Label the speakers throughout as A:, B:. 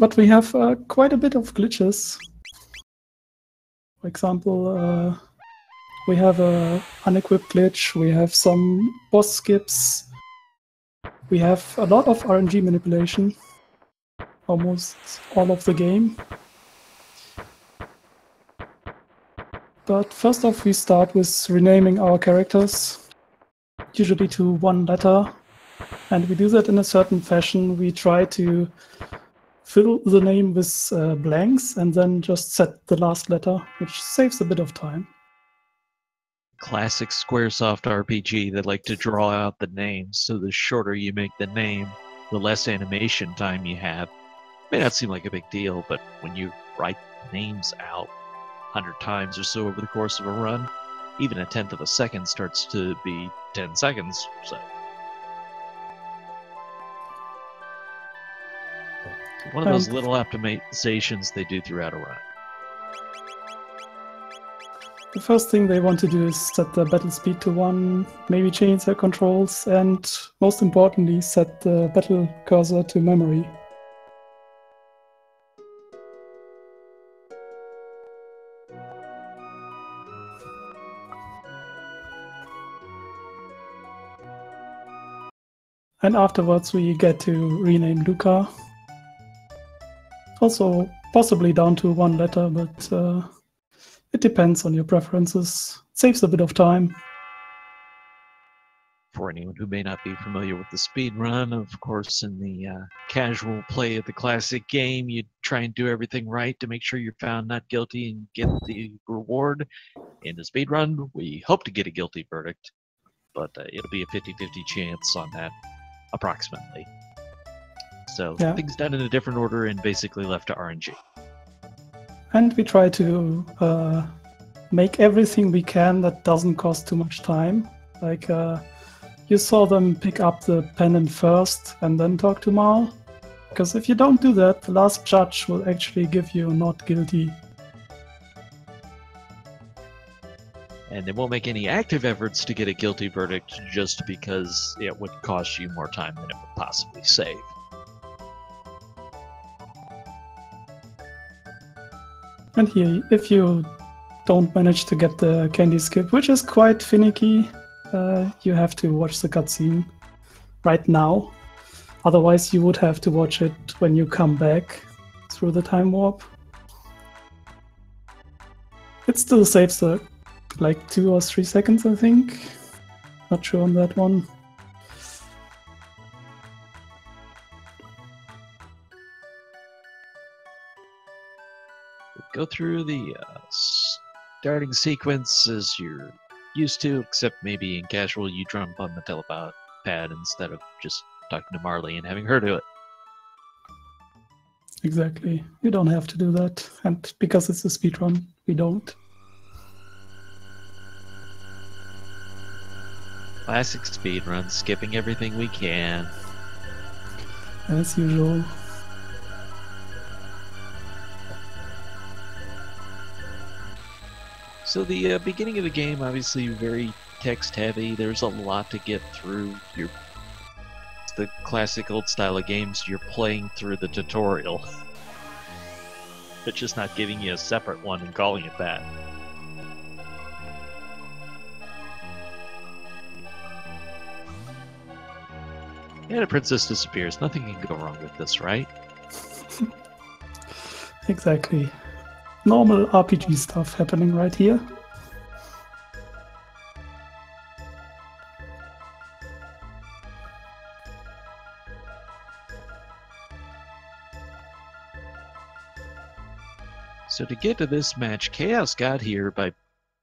A: But we have quite a bit of glitches. For example, we have a unequipped glitch, we have some boss skips, we have a lot of RNG manipulation, almost all of the game. But first off, we start with renaming our characters, usually to one letter, and we do that in a certain fashion. We try to fill the name with blanks and then just set the last letter, which saves a bit of time.
B: Classic Squaresoft RPG that like to draw out the names, so the shorter you make the name, the less animation time you have. May not seem like a big deal, but when you write names out 100 times or so over the course of a run, even a tenth of a second starts to be 10 seconds, so. One of those little optimizations they do throughout a run.
A: The first thing they want to do is set the battle speed to 1, maybe change their controls, and most importantly, set the battle cursor to memory. And afterwards we get to rename Luca. Also possibly down to one letter, but it depends on your preferences. It saves a bit of time.
B: For anyone who may not be familiar with the speedrun, of course, in the casual play of the classic game, you try and do everything right to make sure you're found not guilty and get the reward. In the speedrun, we hope to get a guilty verdict, but it'll be a 50-50 chance on that, approximately. So things done in a different order and basically left to RNG.
A: And we try to make everything we can that doesn't cost too much time. Like you saw them pick up the pendant first and then talk to Mal. Because if you don't do that, the last judge will actually give you not guilty.
B: And they won't make any active efforts to get a guilty verdict just because it would cost you more time than it would possibly save.
A: And here, if you don't manage to get the candy skip, which is quite finicky, you have to watch the cutscene right now. Otherwise, you would have to watch it when you come back through the time warp. It still saves like 2 or 3 seconds, I think. Not sure on that one.
B: Go through the starting sequence as you're used to, except maybe in casual you jump on the telepad instead of just talking to Marley and having her do it.
A: Exactly. You don't have to do that, and because it's a speedrun, we don't.
B: Classic speedrun, skipping everything we can.
A: As usual.
B: So the beginning of the game, obviously very text heavy. There's a lot to get through. It's the classic old style of games. You're playing through the tutorial, but just not giving you a separate one and calling it that. And a princess disappears. Nothing can go wrong with this, right?
A: Exactly. Normal RPG stuff happening right here.
B: So to get to this match, Chaos got here by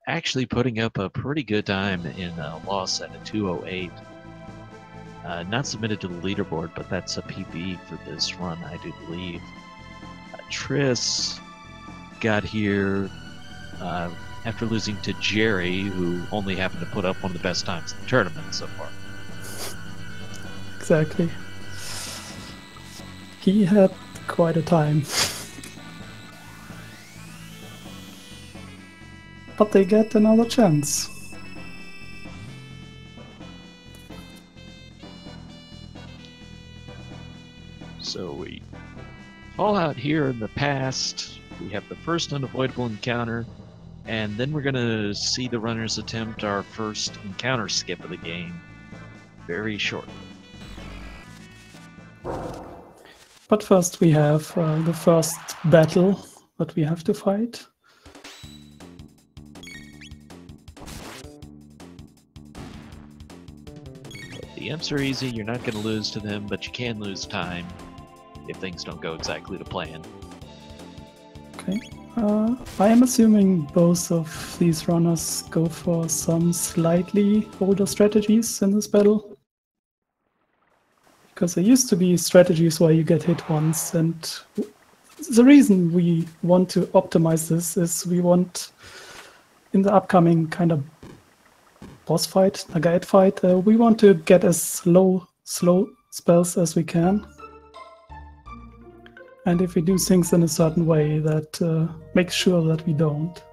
B: actually putting up a pretty good time in a loss at a 2:08. Not submitted to the leaderboard, but that's a PB for this run, I do believe. Triss got here after losing to Jerry, who only happened to put up one of the best times in the tournament so far.
A: Exactly. He had quite a time. But they get another chance.
B: So we Fallout here in the past, we have the first unavoidable encounter, and then we're going to see the runners attempt our first encounter skip of the game very shortly.
A: But first we have the first battle that we have to fight.
B: The imps are easy, you're not going to lose to them, but you can lose time if things don't go exactly to plan.
A: Okay. I am assuming both of these runners go for some slightly older strategies in this battle. Because there used to be strategies where you get hit once, and the reason we want to optimize this is we want, in the upcoming kind of boss fight, a guide fight, we want to get as slow spells as we can. And if we do things in a certain way, that makes sure that we don't.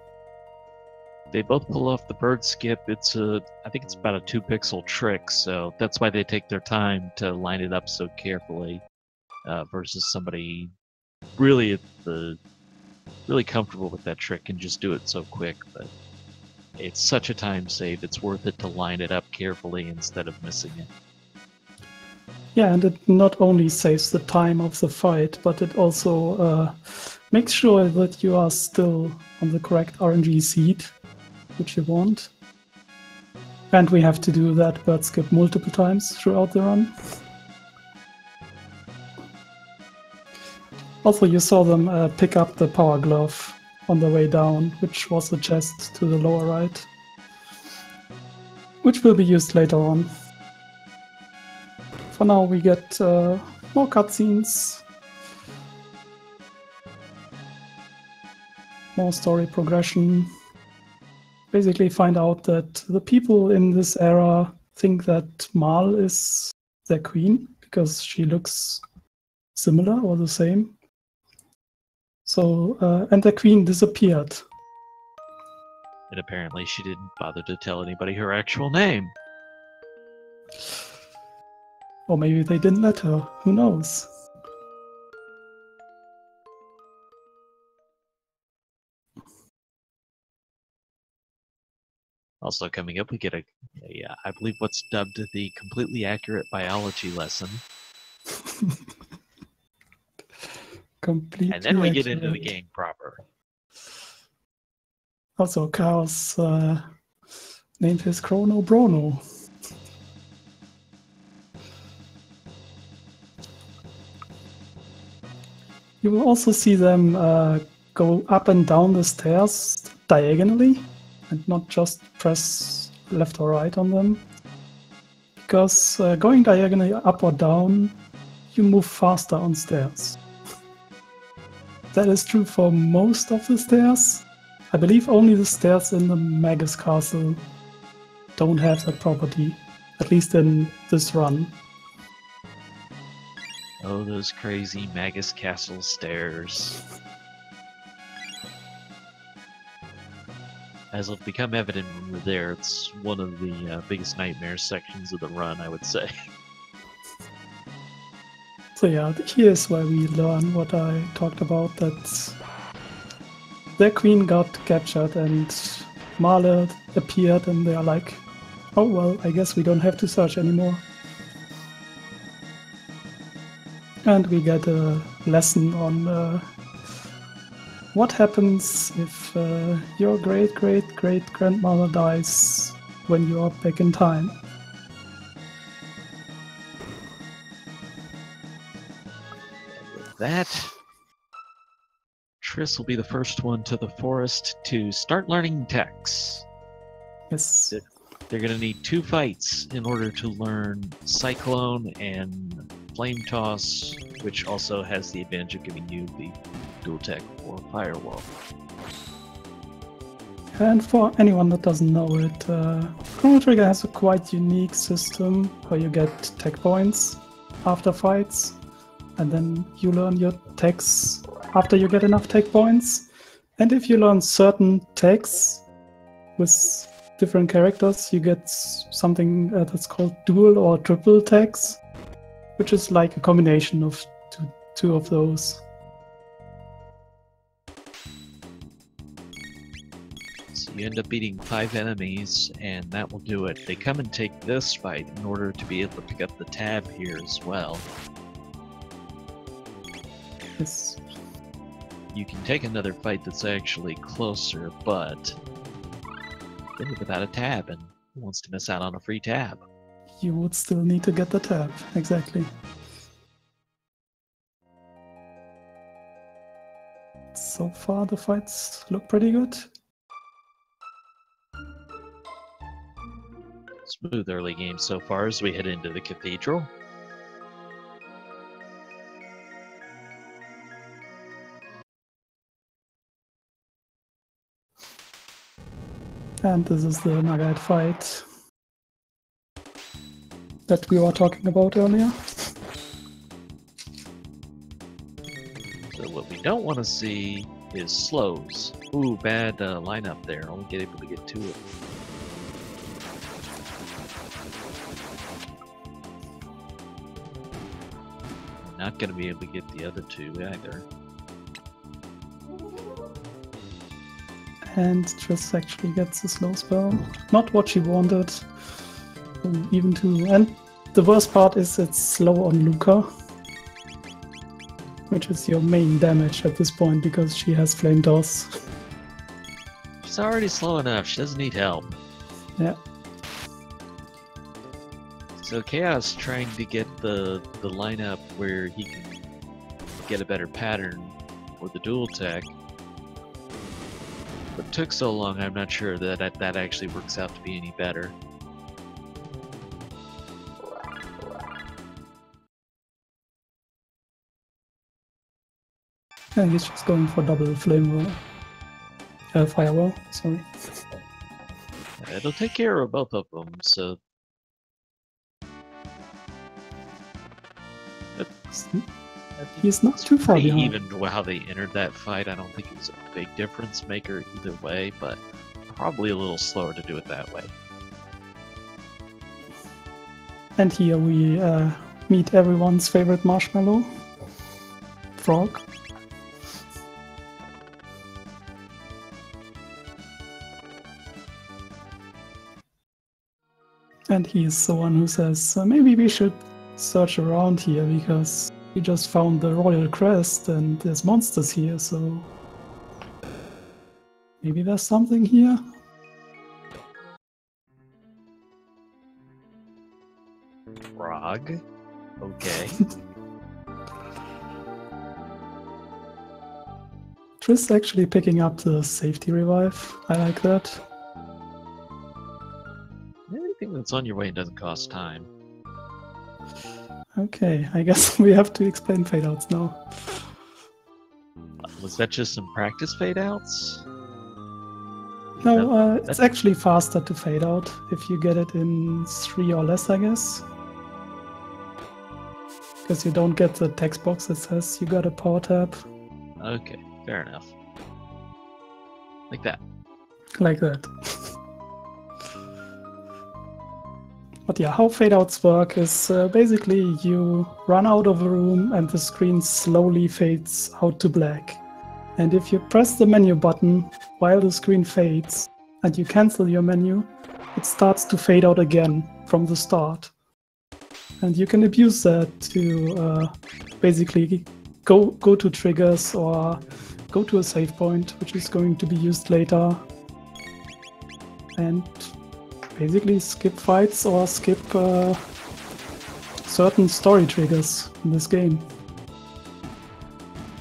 B: They both pull off the bird skip. I think it's about a 2-pixel trick, so that's why they take their time to line it up so carefully, versus somebody really comfortable with that trick and just do it so quick. But it's such a time save. It's worth it to line it up carefully instead of missing it.
A: Yeah, and it not only saves the time of the fight, but it also makes sure that you are still on the correct RNG seed, which you want. And we have to do that bird skip multiple times throughout the run. Also, you saw them pick up the power glove on the way down, which was a chest to the lower right, which will be used later on. For now, we get more cutscenes, more story progression. Basically find out that the people in this era think that Mal is their queen because she looks similar or the same. So, and the queen disappeared.
B: And apparently she didn't bother to tell anybody her actual name.
A: Or maybe they didn't let her, who knows?
B: Also coming up, we get I believe what's dubbed the completely accurate biology lesson.
A: Completely
B: and then we
A: accurate.
B: get into the game proper.
A: Also, cha0s named his Chrono Brono. You will also see them go up and down the stairs diagonally and not just press left or right on them. Because going diagonally up or down, you move faster on stairs. That is true for most of the stairs. I believe only the stairs in the Magus castle don't have that property, at least in this run.
B: Oh, those crazy Magus Castle stairs. As will become evident when we're there, it's one of the biggest nightmare sections of the run, I would say.
A: So yeah, here's where we learn what I talked about, that their queen got captured and Marle appeared and they are like, oh well, I guess we don't have to search anymore. And we get a lesson on what happens if your great-great-great-grandmother dies when you are back in time.
B: With that, Triss will be the first one to the forest to start learning techs.
A: Yes.
B: They're going to need 2 fights in order to learn Cyclone and Flame Toss, which also has the advantage of giving you the dual tech for Firewall.
A: And for anyone that doesn't know it, Chrono Trigger has a quite unique system where you get tech points after fights, and then you learn your techs after you get enough tech points. And if you learn certain techs with different characters, you get something that's called dual or triple techs, which is like a combination of two of those.
B: So you end up beating 5 enemies, and that will do it. They come and take this fight in order to be able to pick up the tab here as well.
A: Yes.
B: You can take another fight that's actually closer, but then you're without a tab, and who wants to miss out on a free tab?
A: You would still need to get the tab, exactly. So far the fights look pretty good.
B: Smooth early game so far as we head into the cathedral.
A: And this is the Nugget fight that we were talking about earlier.
B: So what we don't want to see is slows. Ooh, bad lineup there. Only get able to get 2 of them. Not going to be able to get the other 2 either.
A: And Triss actually gets a slow spell. Not what she wanted. Even to... And the worst part is it's slow on Luca, which is your main damage at this point because she has Flame Toss.
B: She's already slow enough. She doesn't need help.
A: Yeah.
B: So Chaos trying to get the lineup where he can get a better pattern for the dual tech. But it took so long, I'm not sure that that actually works out to be any better.
A: I guess she's going for double flame firewall, sorry.
B: It'll take care of both of them, so...
A: He's not too far behind.
B: Even how they entered that fight, I don't think it was a big difference maker either way, but probably a little slower to do it that way.
A: And here we meet everyone's favorite marshmallow, Frog. And he is the one who says, maybe we should search around here because we just found the royal crest and there's monsters here, so maybe there's something here.
B: Frog? Okay.
A: Triss actually picking up the safety revive. I like that.
B: Anything that's on your way doesn't cost time.
A: Okay, I guess we have to explain fade outs now.
B: Was that just some practice fade outs?
A: No, it's actually faster to fade out if you get it in 3 or less, I guess. Because you don't get the text box that says you got a power tap.
B: Okay, fair enough. Like that.
A: Like that. But yeah, how fade outs work is basically you run out of a room and the screen slowly fades out to black. And if you press the menu button while the screen fades and you cancel your menu, it starts to fade out again from the start. And you can abuse that to basically go to triggers or go to a save point, which is going to be used later. And basically skip fights or skip certain story triggers in this game.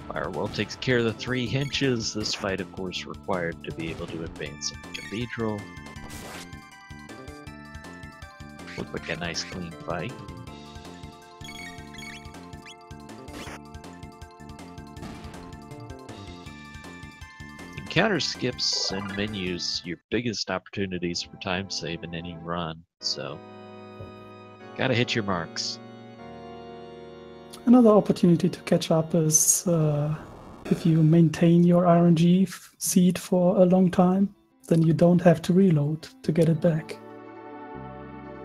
B: Firewall takes care of the 3 hinges. This fight, of course, required to be able to advance in the cathedral. Looked like a nice clean fight. Encounter skips and menus, your biggest opportunities for time save in any run, so gotta hit your marks.
A: Another opportunity to catch up is if you maintain your RNG seed for a long time, then you don't have to reload to get it back.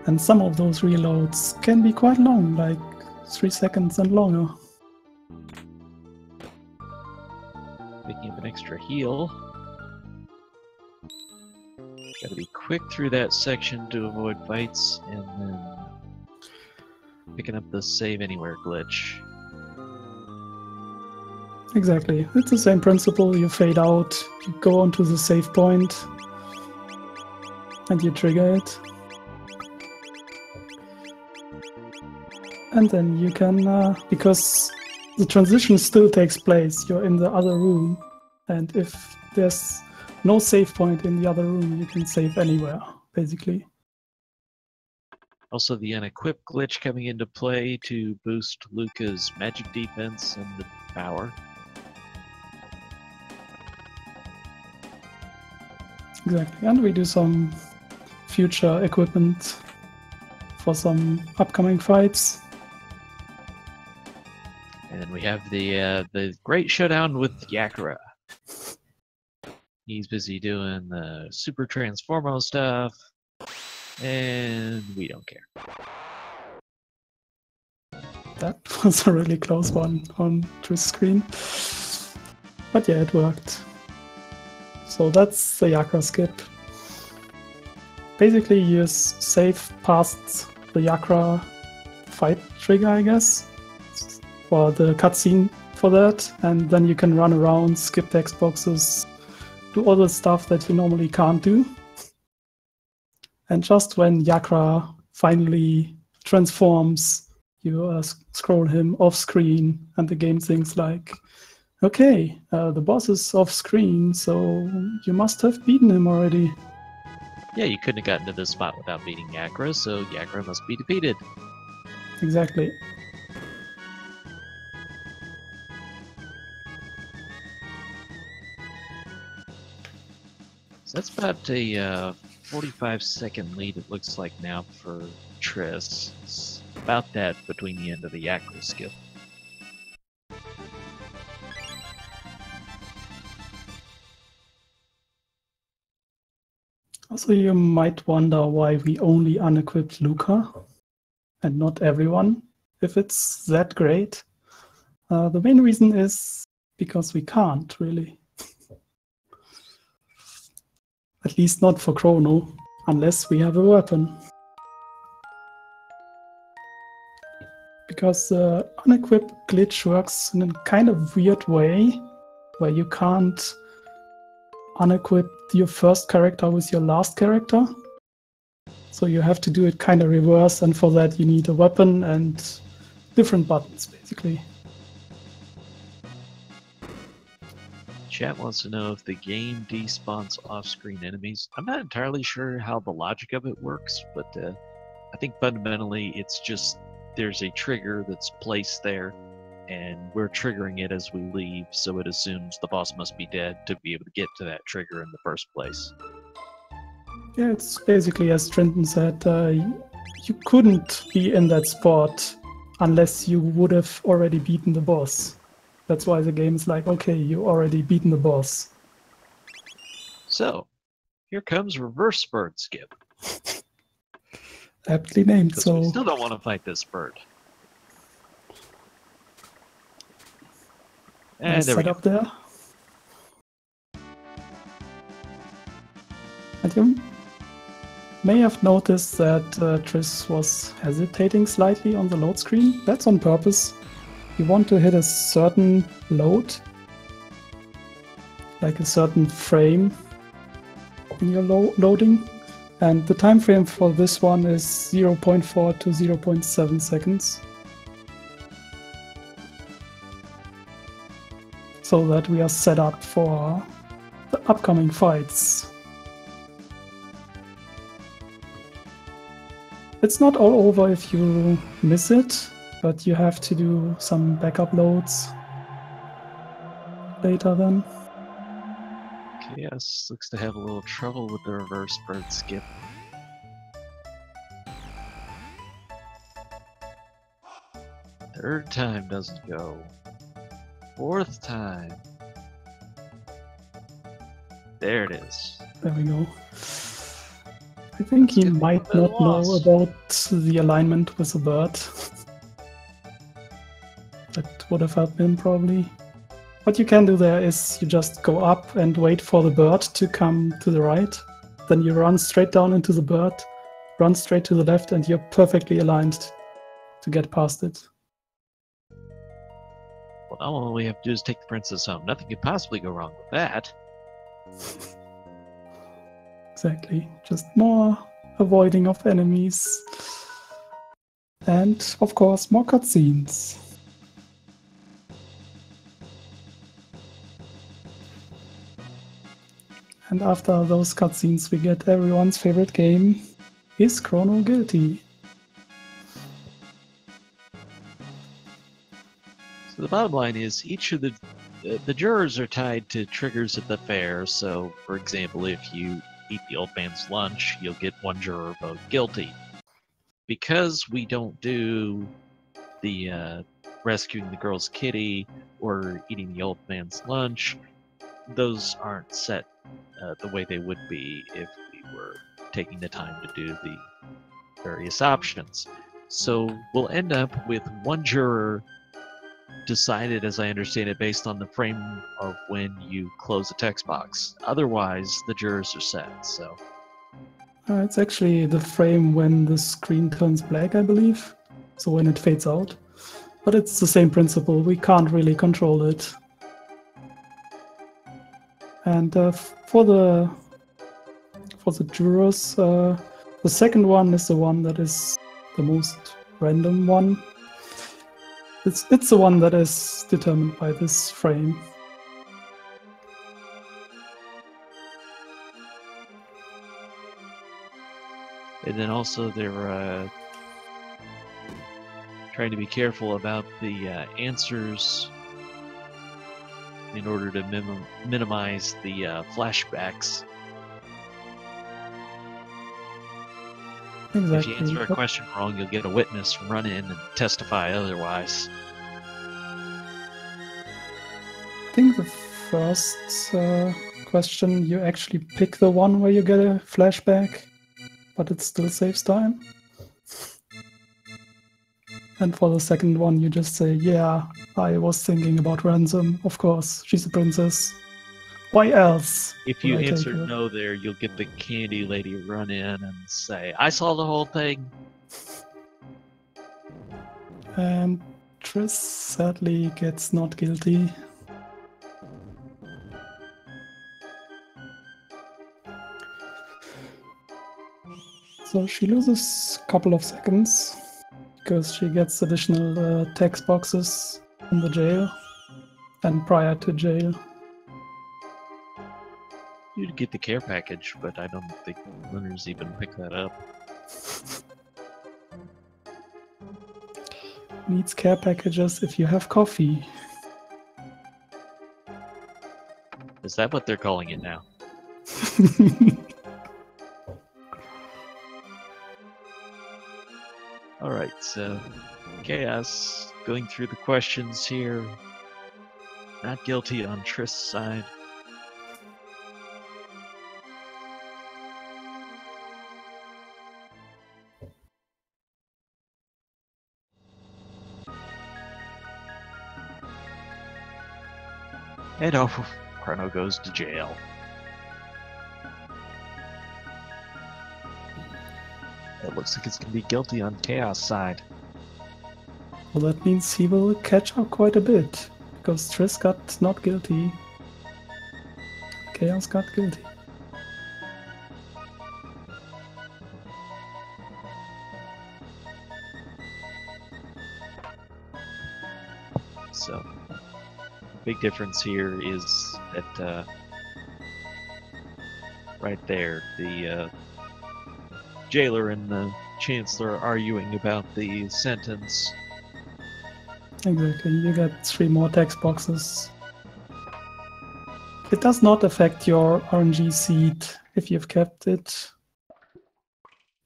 A: And some of those reloads can be quite long, like 3 seconds and longer.
B: Picking up an extra heal. quick through that section to avoid fights, and then picking up the save anywhere glitch.
A: Exactly. It's the same principle. You fade out, you go onto the save point, and you trigger it. And then you can, because the transition still takes place, you're in the other room, and if there's no save point in the other room, you can save anywhere, basically.
B: Also, the unequipped glitch coming into play to boost Luca's magic defense and the power.
A: Exactly, and we do some future equipment for some upcoming fights.
B: And we have the great showdown with Yakura. He's busy doing the Super Transformo stuff, and we don't care.
A: That was a really close one on Triss screen. But yeah, it worked. So that's the Yakura skip. Basically, you save past the Yakura fight trigger, I guess, or the cutscene for that, and then you can run around, skip text boxes, do all the stuff that you normally can't do. And just when Yakura finally transforms, you scroll him off screen, and the game thinks like, okay, the boss is off screen, so you must have beaten him already.
B: Yeah, you couldn't have gotten to this spot without beating Yakura, so Yakura must be defeated.
A: Exactly.
B: So that's about a 45-second lead, it looks like now for Triss. It's about that between the end of the Yakura skip.
A: Also, you might wonder why we only unequipped Luca and not everyone, if it's that great. The main reason is because we can't, really. At least not for Chrono, unless we have a weapon. Because the unequipped glitch works in a kind of weird way, where you can't unequip your first character with your last character. So you have to do it kind of reverse, and for that you need a weapon and different buttons, basically.
B: Chat wants to know if the game despawns off-screen enemies. I'm not entirely sure how the logic of it works, but I think fundamentally it's just there's a trigger that's placed there, and we're triggering it as we leave, so it assumes the boss must be dead to be able to get to that trigger in the first place.
A: Yeah, it's basically, as Trenton said, you couldn't be in that spot unless you would have already beaten the boss. That's why the game is like, okay, you already beaten the boss.
B: So, here comes Reverse Bird Skip.
A: Aptly named,
B: Because
A: so...
B: we still don't want to fight this bird. And
A: nice
B: there we go.
A: setup there. And you may have noticed that Triss was hesitating slightly on the load screen. That's on purpose. You want to hit a certain load, like a certain frame in your loading. And the time frame for this one is 0.4 to 0.7 seconds. So that we are set up for the upcoming fights. It's not all over if you miss it, but you have to do some backup loads later then.
B: Chaos looks to have a little trouble with the Reverse Bird Skip. Third time doesn't go. Fourth time. There it is.
A: There we go. I think he might not know about the alignment with the bird. That would have helped him probably. What you can do there is you just go up and wait for the bird to come to the right. then you run straight down into the bird, run straight to the left, and you're perfectly aligned to get past it.
B: Well, all we have to do is take the princess home. Nothing could possibly go wrong with that.
A: Exactly. Just more avoiding of enemies. And, of course, more cutscenes. And after those cutscenes, we get everyone's favorite game. Is Chrono guilty?
B: So the bottom line is each of the jurors are tied to triggers at the fair. So, for example, if you eat the old man's lunch, you'll get one juror vote guilty. Because we don't do the rescuing the girl's kitty or eating the old man's lunch, those aren't set the way they would be if we were taking the time to do the various options. So we'll end up with one juror decided, as I understand it, based on the frame of when you close a text box. Otherwise, the jurors are set. So
A: It's actually the frame when the screen turns black, I believe. So when it fades out. But it's the same principle. We can't really control it. And for the jurors, the second one is the one that is the most random one. It's the one that is determined by this frame.
B: And then also they're trying to be careful about the answers in order to minimize the flashbacks.
A: Exactly.
B: If you answer a question wrong, you'll get a witness run in and testify otherwise.
A: I think the first question, you actually pick the one where you get a flashback, but it still saves time. And for the second one, you just say, yeah, I was thinking about ransom. Of course, she's a princess. Why else?
B: If you answer no there, you'll get the candy lady run in and say, I saw the whole thing.
A: And Triss sadly gets not guilty. So she loses a couple of seconds because she gets additional text boxes in the jail and prior to jail.
B: You'd get the care package, but I don't think runners even pick that up.
A: Needs care packages if you have coffee.
B: Is that what they're calling it now? Alright, so Chaos going through the questions here. Not guilty on Triss' side. And Chrono goes to jail. It looks like it's going to be guilty on Chaos' side.
A: Well, that means he will catch up quite a bit, because Triss got not guilty. Chaos got guilty.
B: So, big difference here is that right there, the jailer and the chancellor are arguing about the sentence.
A: Exactly, you get 3 more text boxes. It does not affect your RNG seed if you've kept it,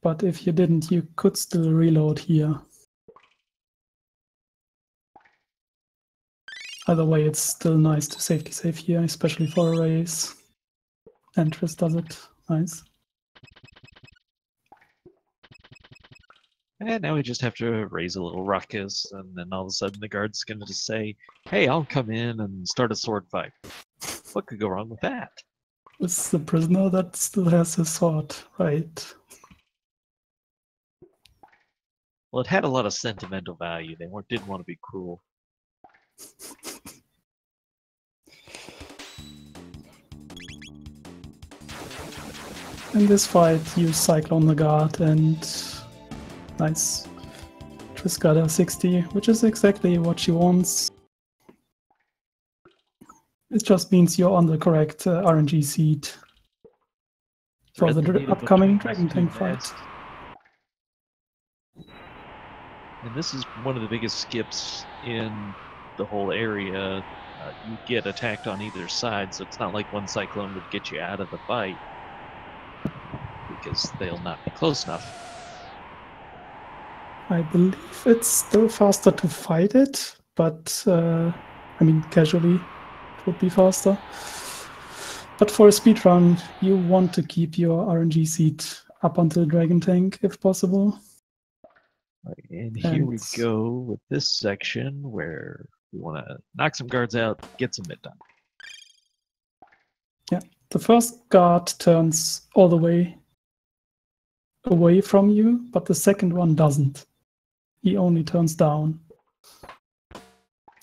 A: but if you didn't, you could still reload here. Either way, it's still nice to safety save here, especially for a race. And Triss does it. Nice.
B: And now we just have to raise a little ruckus, and then all of a sudden the guard's going to just say, hey, I'll come in and start a sword fight. What could go wrong with that?
A: With the prisoner that still has his sword, right?
B: Well, it had a lot of sentimental value. They didn't want to be cruel.
A: In this fight, you cyclone the guard and nice. Triss got a 60, which is exactly what she wants. It just means you're on the correct RNG seed for the upcoming Dragon Tank fight.
B: And this is one of the biggest skips in the whole area. You get attacked on either side, so it's not like one cyclone would get you out of the fight, because they'll not be close enough.
A: I believe it's still faster to fight it, but I mean, casually it would be faster. But for a speedrun, you want to keep your RNG seed up until Dragon Tank if possible.
B: And here we go with this section where we want to knock some guards out, get some mid done.
A: Yeah, the first guard turns all the way away from you, but the second one doesn't. He only turns down.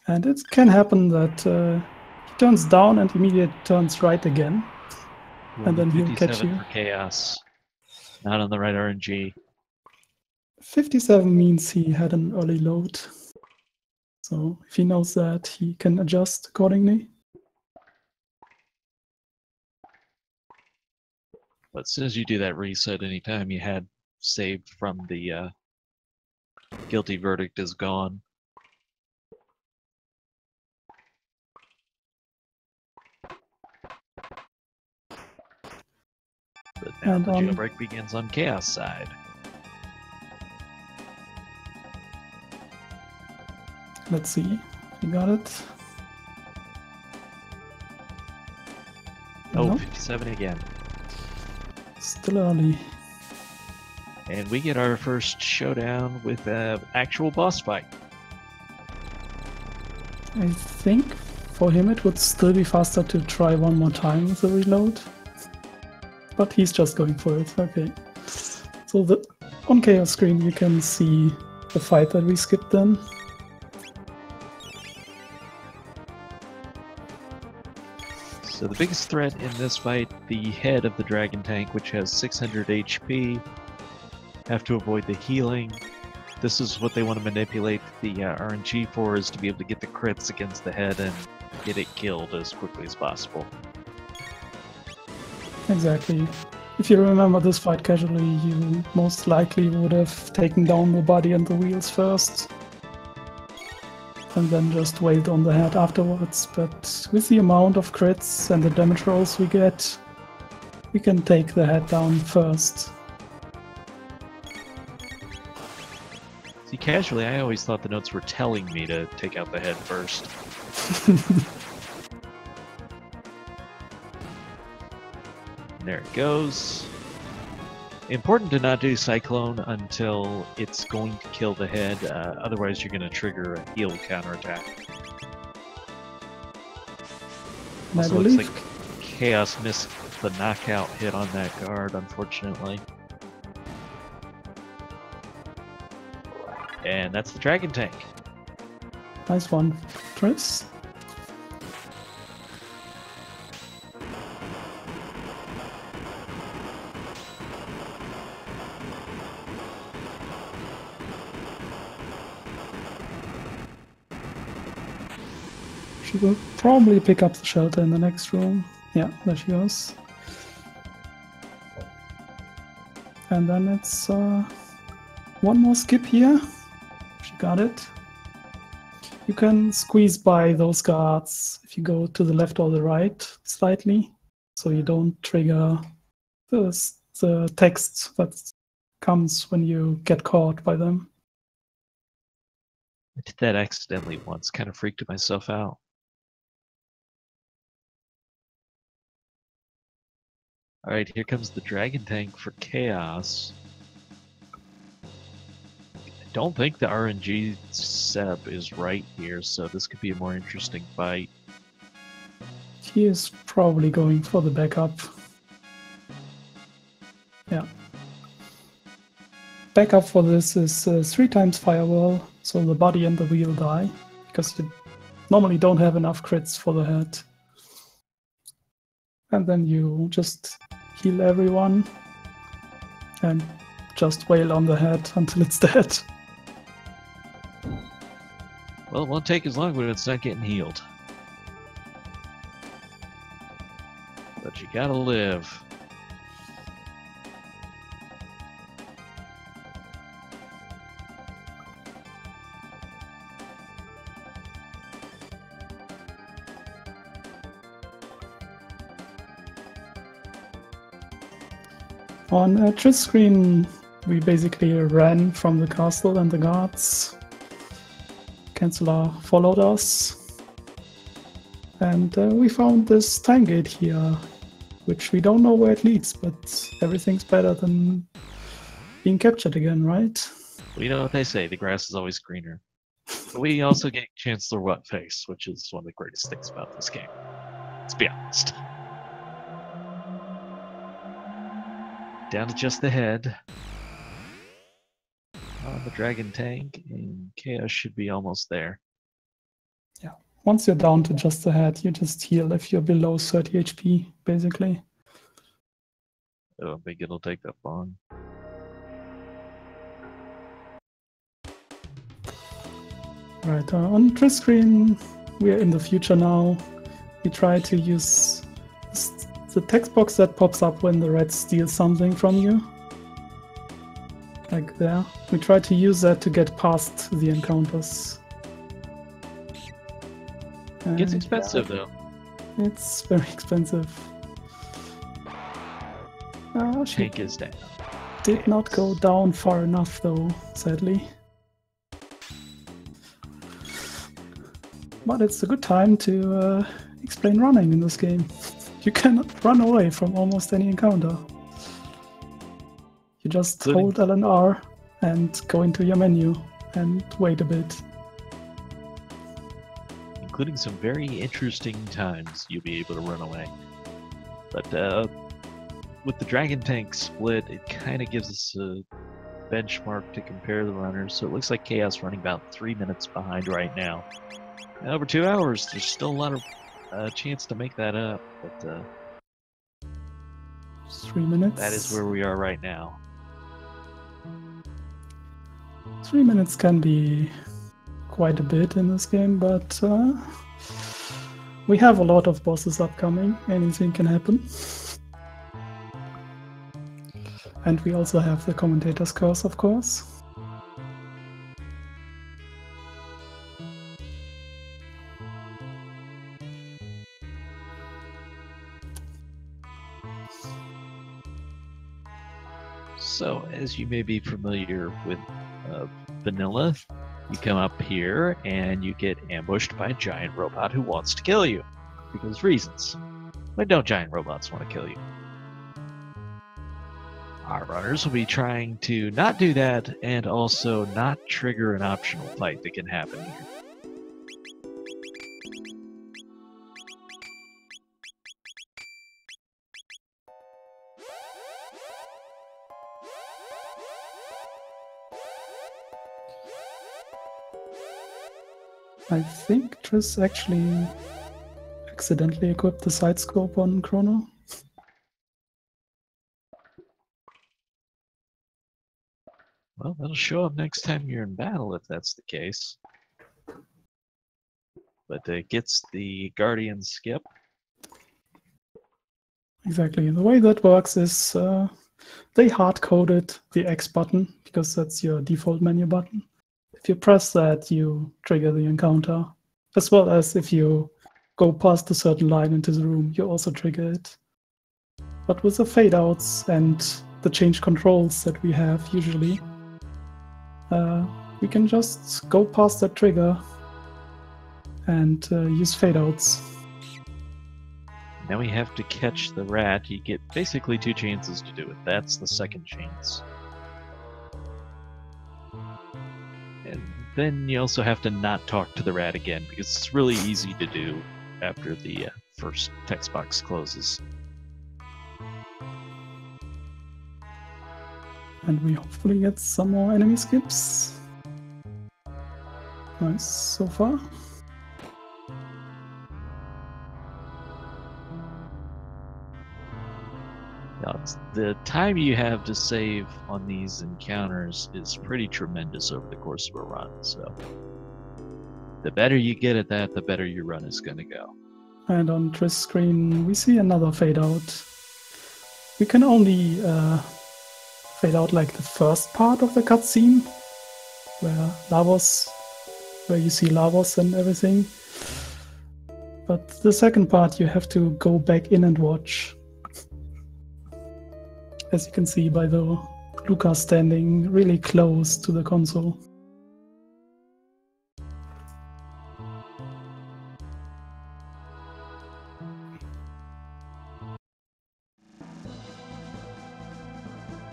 A: And it can happen that he turns down and immediately turns right again. And then he'll catch you.
B: For chaos. Not on the right RNG.
A: 57 means he had an early load. So if he knows that, he can adjust accordingly.
B: But as soon as you do that reset, anytime you had saved from the guilty verdict is gone. But now the jailbreak begins on Chaos side.
A: Let's see. You got it?
B: Oh, nope. 57 again.
A: Still early.
B: And we get our first showdown with an actual boss fight.
A: I think for him it would still be faster to try one more time with the reload. But he's just going for it. Okay. So on Chaos screen you can see the fight that we skipped then.
B: So the biggest threat in this fight, the head of the Dragon Tank, which has 600 HP. Have to avoid the healing. This is what they want to manipulate the RNG for, is to be able to get the crits against the head and get it killed as quickly as possible.
A: Exactly. If you remember this fight casually, you most likely would have taken down the body and the wheels first. And then just wailed on the head afterwards. But with the amount of crits and the damage rolls we get, we can take the head down first.
B: See, casually, I always thought the notes were telling me to take out the head first. There it goes. Important to not do Cyclone until it's going to kill the head, otherwise you're going to trigger a heal counterattack. Also looks like Chaos missed the knockout hit on that guard, unfortunately. And that's the Dragon Tank.
A: Nice one, Triss. She will probably pick up the shelter in the next room. Yeah, there she goes. And then it's one more skip here. She got it. You can squeeze by those guards if you go to the left or the right slightly, so you don't trigger the text that comes when you get caught by them.
B: I did that accidentally once, kind of freaked myself out. Alright, here comes the Dragon Tank for Chaos. I don't think the RNG setup is right here, so this could be a more interesting fight.
A: He is probably going for the backup. Yeah. Backup for this is 3 times Firewall, so the body and the wheel die, because you normally don't have enough crits for the head. And then you just heal everyone and just wail on the head until it's dead.
B: Well, it won't take as long when it's not getting healed. But you gotta live.
A: On Triss screen, we basically ran from the castle and the guards. cha0sRTA followed us. And we found this time gate here, which we don't know where it leads, but everything's better than being captured again, right?
B: Well, you know what they say, the grass is always greener. But we also get Chancellor Whatface, which is one of the greatest things about this game. Let's be honest. Down to just the head. On the dragon tank, and Chaos should be almost there.
A: Yeah. Once you're down to just the head, you just heal if you're below 30 HP, basically.
B: I don't think it'll take that long.
A: Right, on Triss screen, we are in the future now. We try to use the text box that pops up when the rat steals something from you. Like there. We try to use that to get past the encounters.
B: It gets expensive though.
A: It's very expensive.
B: Tank is down.
A: Did not go down far enough though, sadly. But it's a good time to explain running in this game. You cannot run away from almost any encounter. You just hold LNR and go into your menu and wait a bit.
B: Including some very interesting times you'll be able to run away. But with the Dragon Tank split, it kind of gives us a benchmark to compare the runners. So it looks like Chaos running about 3 minutes behind right now. And over 2 hours, there's still a lot of chance to make that up. But
A: 3 minutes?
B: That is where we are right now.
A: 3 minutes can be quite a bit in this game, but we have a lot of bosses upcoming. Anything can happen. And we also have the Commentator's Curse, of course.
B: So, as you may be familiar with vanilla, you come up here and you get ambushed by a giant robot who wants to kill you. Because reasons. Why don't giant robots want to kill you? Our runners will be trying to not do that and also not trigger an optional fight that can happen here.
A: I think Triss actually accidentally equipped the side scope on Chrono.
B: Well, that'll show up next time you're in battle if that's the case. But it gets the Guardian skip.
A: Exactly. The way that works is they hard-coded the X button, because that's your default menu button. If you press that, you trigger the encounter. As well as if you go past a certain line into the room, you also trigger it. But with the fade-outs and the change controls that we have usually, we can just go past that trigger and use fade-outs.
B: Now we have to catch the rat. You get basically 2 chances to do it. That's the second chance. And then you also have to not talk to the rat again, because it's really easy to do after the first text box closes.
A: And we hopefully get some more enemy skips. Nice so far.
B: The time you have to save on these encounters is pretty tremendous over the course of a run, so the better you get at that, the better your run is going to go.
A: And on Triss' screen, we see another fade out. We can only fade out like the first part of the cutscene, where you see Lavos and everything. But the second part, you have to go back in and watch. As you can see by the Luca standing really close to the console.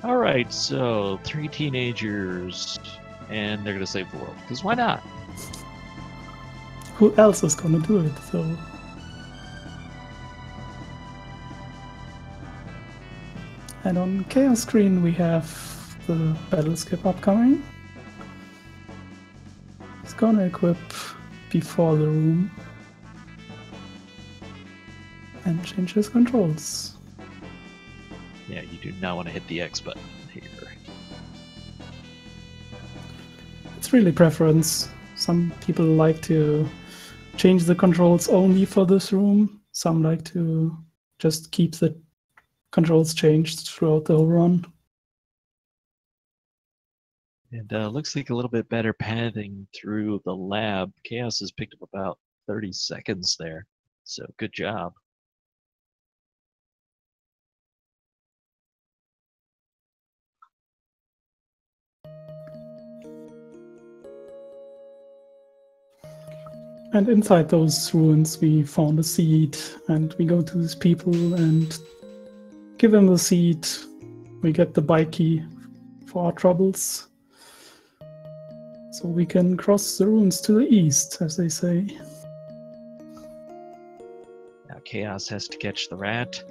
B: All right, so 3 teenagers, and they're going to save the world, because why not?
A: Who else is going to do it, so... And on Chaos screen we have the battle skip upcoming. It's gonna equip before the room and change his controls.
B: Yeah, you do not want to hit the X button here.
A: It's really preference. Some people like to change the controls only for this room. Some like to just keep the controls changed throughout the whole run.
B: And looks like a little bit better pathing through the lab. Chaos has picked up about 30 seconds there, so good job.
A: And inside those ruins we found a seed, and we go to these people and give them the seed. We get the bike key for our troubles. So we can cross the ruins to the east, as they say.
B: Now Chaos has to catch the rat.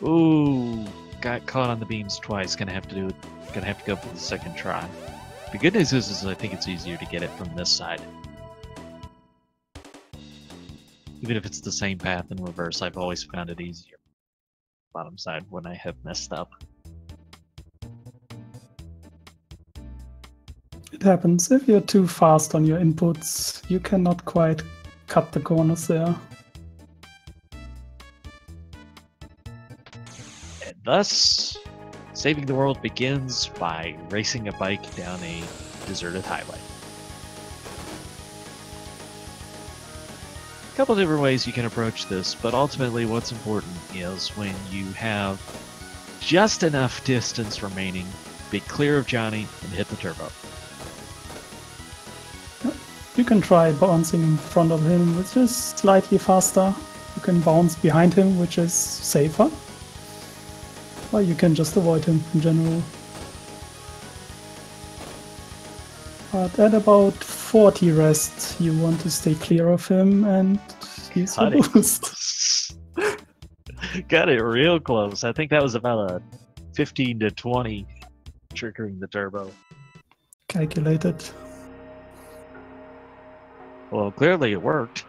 B: Ooh, got caught on the beams twice. Gonna have to go for the second try. The good news is I think it's easier to get it from this side. Even if it's the same path in reverse, I've always found it easier. Bottom side when I have messed up.
A: It happens. If you're too fast on your inputs, you cannot quite cut the corners there.
B: And thus, saving the world begins by racing a bike down a deserted highway. A couple different ways you can approach this, but ultimately what's important is when you have just enough distance remaining, be clear of Johnny and hit the turbo.
A: You can try bouncing in front of him, which is slightly faster. You can bounce behind him, which is safer. Or you can just avoid him in general. But at about 40 rest, you want to stay clear of him and use your boost.
B: Got it real close. I think that was about a 15 to 20 triggering the turbo.
A: Calculated.
B: Well, clearly it worked.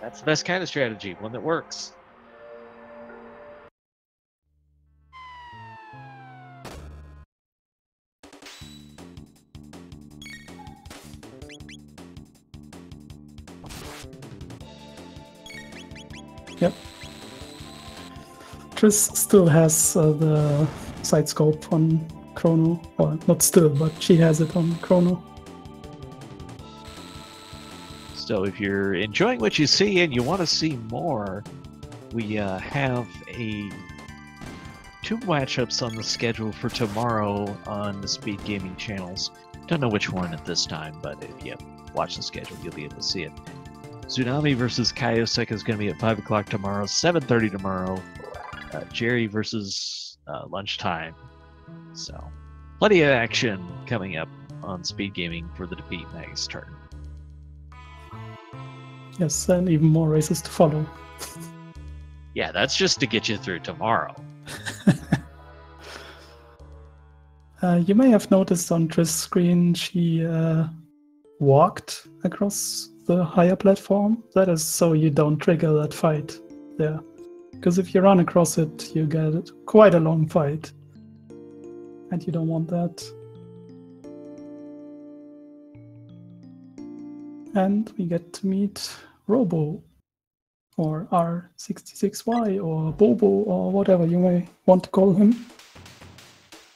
B: That's the best kind of strategy, one that works.
A: Yep. Triss still has the side scope on Chrono. Well, not still, but she has it on Chrono.
B: So if you're enjoying what you see and you want to see more, we have 2 matchups on the schedule for tomorrow on the Speed Gaming channels. Don't know which one at this time, but if you watch the schedule, you'll be able to see it. Tsunami versus cha0sRTA is going to be at 5 o'clock tomorrow, 7:30 tomorrow. Jerry versus Lunchtime So, plenty of action coming up on Speed Gaming for the Defeat Magus turn.
A: Yes, and even more races to follow.
B: Yeah, that's just to get you through tomorrow.
A: You may have noticed on Triss' screen she walked across the higher platform. That is so you don't trigger that fight there. Because if you run across it, you get quite a long fight. And you don't want that. And we get to meet Robo, or R66Y, or Bobo, or whatever you may want to call him.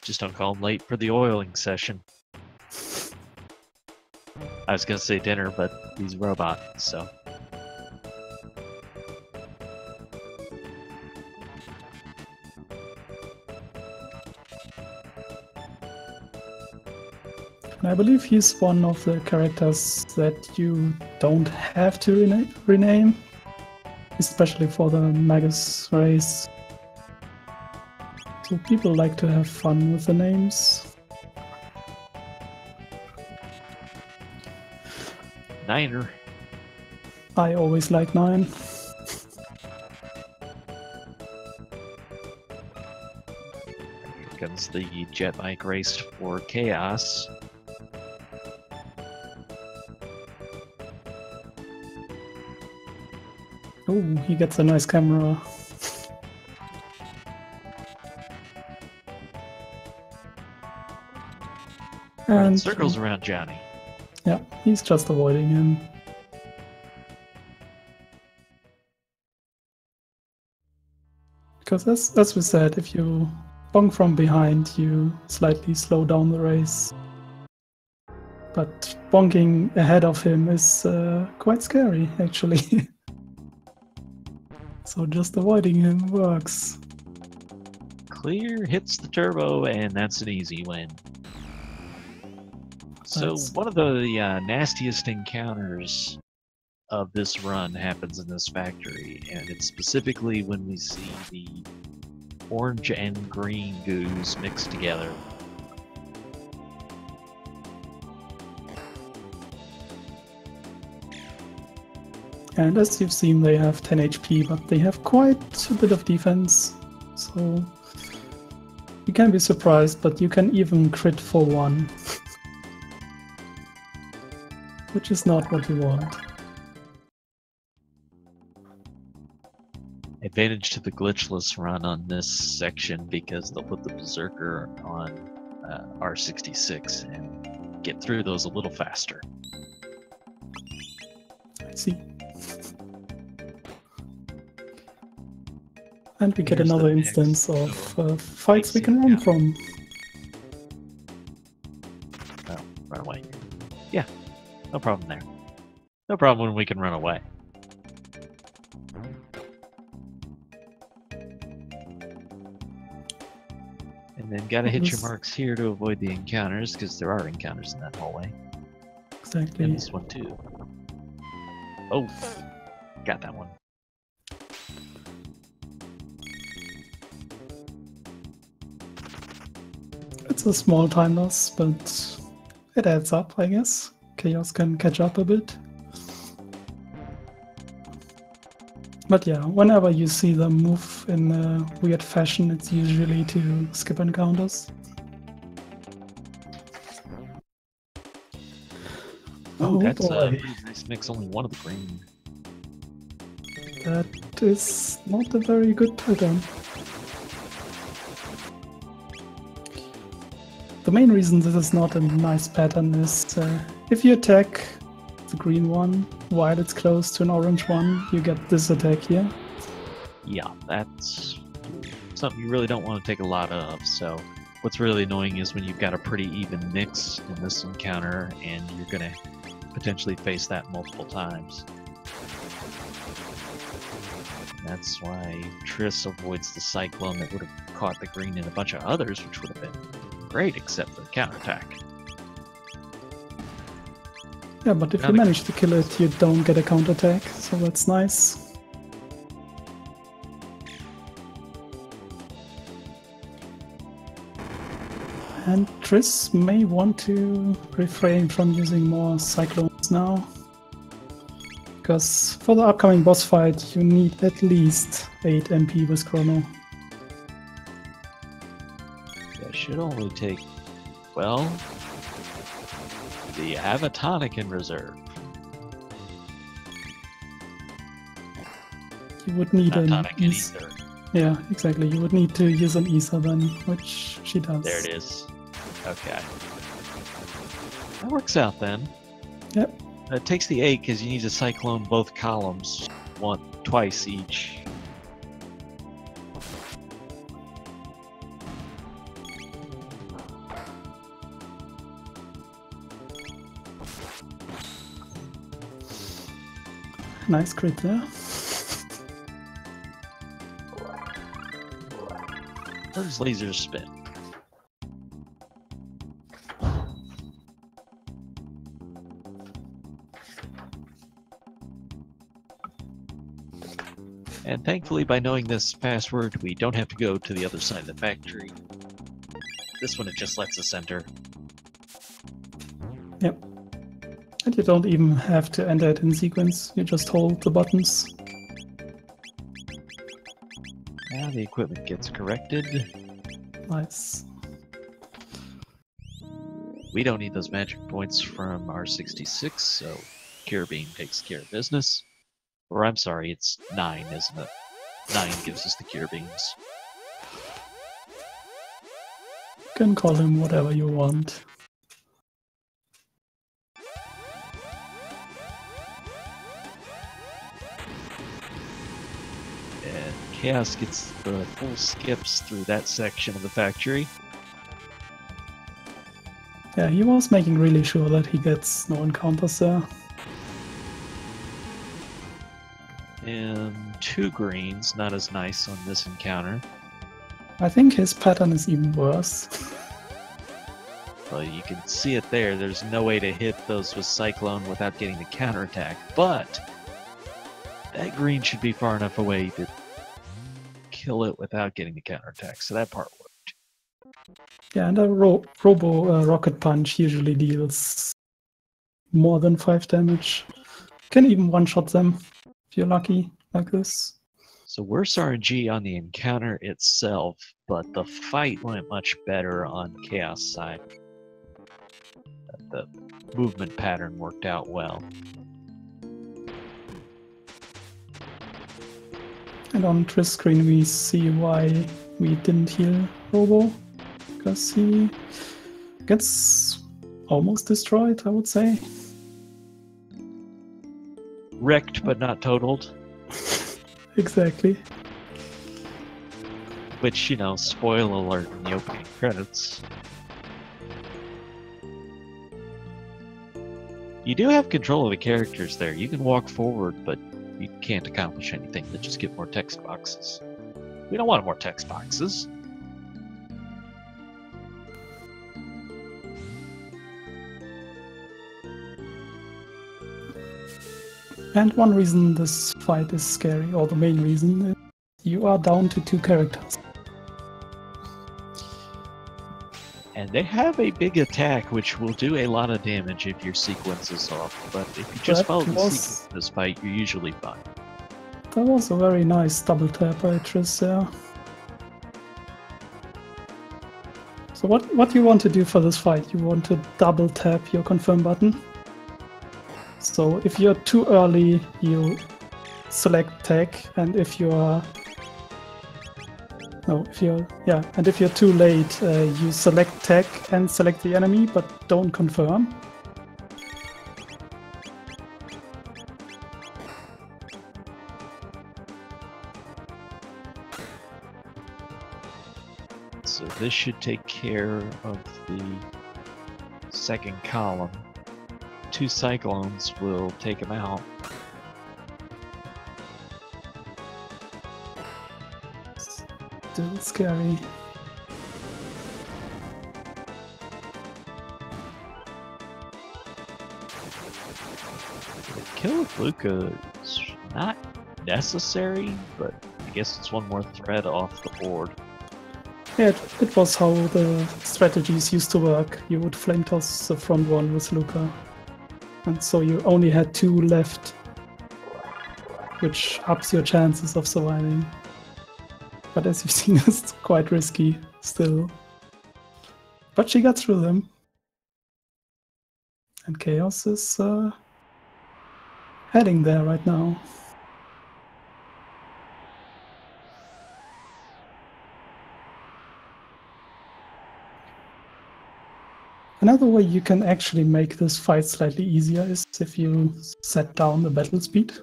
B: Just don't call him late for the oiling session. I was gonna say dinner, but he's a robot, so.
A: And I believe he's one of the characters that you don't have to rename, especially for the Magus race. So people like to have fun with the names.
B: Niner.
A: I always like 9.
B: Here comes the jet bike race for Chaos.
A: Oh, he gets a nice camera. And
B: circles around Johnny.
A: Yeah, he's just avoiding him. Because as we said, if you bonk from behind, you slightly slow down the race. But bonking ahead of him is quite scary, actually. So just avoiding him works.
B: Clear hits the turbo, and that's an easy win. So one of the nastiest encounters of this run happens in this factory, and it's specifically when we see the orange and green goos mixed together.
A: And as you've seen, they have 10 HP, but they have quite a bit of defense. So you can be surprised, but you can even crit for 1. Which is not what you want.
B: Advantage to the glitchless run on this section because they'll put the Berserker on R66 and get through those a little faster.
A: I see. And we get
B: Here's
A: another
B: the
A: instance
B: next
A: of fights we can run from.
B: Oh, run away. Yeah, no problem there. No problem when we can run away. And then gotta hit your marks here to avoid the encounters, because there are encounters in that hallway.
A: Exactly.
B: And this one too. Oh, got that one.
A: It's a small time loss, but it adds up, I guess. Chaos can catch up a bit. But yeah, whenever you see them move in a weird fashion, it's usually to skip encounters.
B: Oh, that's a nice mix, only one of the green.
A: That is not a very good pattern. The main reason this is not a nice pattern is if you attack the green one while it's close to an orange one, you get this attack here.
B: Yeah, that's something you really don't want to take a lot of. So what's really annoying is when you've got a pretty even mix in this encounter and you're going to potentially face that multiple times. That's why Triss avoids the Cyclone that would have caught the green and a bunch of others, which would have been great except for the counterattack.
A: Yeah, but if you manage to kill it, you don't get a counterattack, so that's nice. And Triss may want to refrain from using more cyclones now. Because for the upcoming boss fight, you need at least 8 MP with Chrono.
B: That should only take, well, do you have a tonic in reserve?
A: You would need
B: Not
A: an
B: tonic in ether.
A: Yeah, exactly. You would need to use an ether then, which she does.
B: There it is. Okay. That works out then.
A: Yep.
B: It takes the 8 because you need to cyclone both columns twice each.
A: Nice crit there.
B: How does lasers spin? And thankfully, by knowing this password, we don't have to go to the other side of the factory. This one, it just lets us enter.
A: Yep. And you don't even have to enter it in sequence, you just hold the buttons.
B: Now the equipment gets corrected.
A: Nice.
B: We don't need those magic points from our 66, so Cure Beam takes care of business. Or I'm sorry, it's 9, isn't it? 9 gives us the Cure Beams.
A: You can call him whatever you want.
B: And Chaos gets the full skips through that section of the factory.
A: Yeah, he was making really sure that he gets no encounters there.
B: And 2 greens, not as nice on this encounter.
A: I think his pattern is even worse.
B: Well, you can see it there. There's no way to hit those with Cyclone without getting the counterattack. But that green should be far enough away to kill it without getting the counterattack. So that part worked.
A: Yeah, and a Robo Rocket Punch usually deals more than 5 damage. Can even one-shot them if you're lucky, like this.
B: So worse RNG on the encounter itself, but the fight went much better on Chaos side. The movement pattern worked out well.
A: And on Triss screen we see why we didn't heal Robo. Because he gets almost destroyed, I would say.
B: Wrecked but not totaled.
A: Exactly.
B: Which, you know, spoil alert in the opening credits. You do have control of the characters there. You can walk forward, but you can't accomplish anything. They just get more text boxes. We don't want more text boxes.
A: And one reason this fight is scary, or the main reason, is you are down to 2 characters.
B: And they have a big attack, which will do a lot of damage if your sequence is off. But if you just follow the sequence in this fight, you're usually fine.
A: That was a very nice double tap by Triss there. So what you want to do for this fight? You want to double tap your confirm button. So if you're too early, you select tag, and if you're and if you're too late, you select tag and select the enemy, but don't confirm.
B: So this should take care of the second column. 2 cyclones will take him out.
A: Still scary.
B: The kill with Luca is not necessary, but I guess it's one more thread off the board.
A: Yeah, it was how the strategies used to work. You would flame toss the front one with Luca. And so you only had 2 left, which ups your chances of surviving. But as you've seen, it's quite risky still. But she got through them. And Chaos is heading there right now. Another way you can actually make this fight slightly easier is if you set down the battle speed.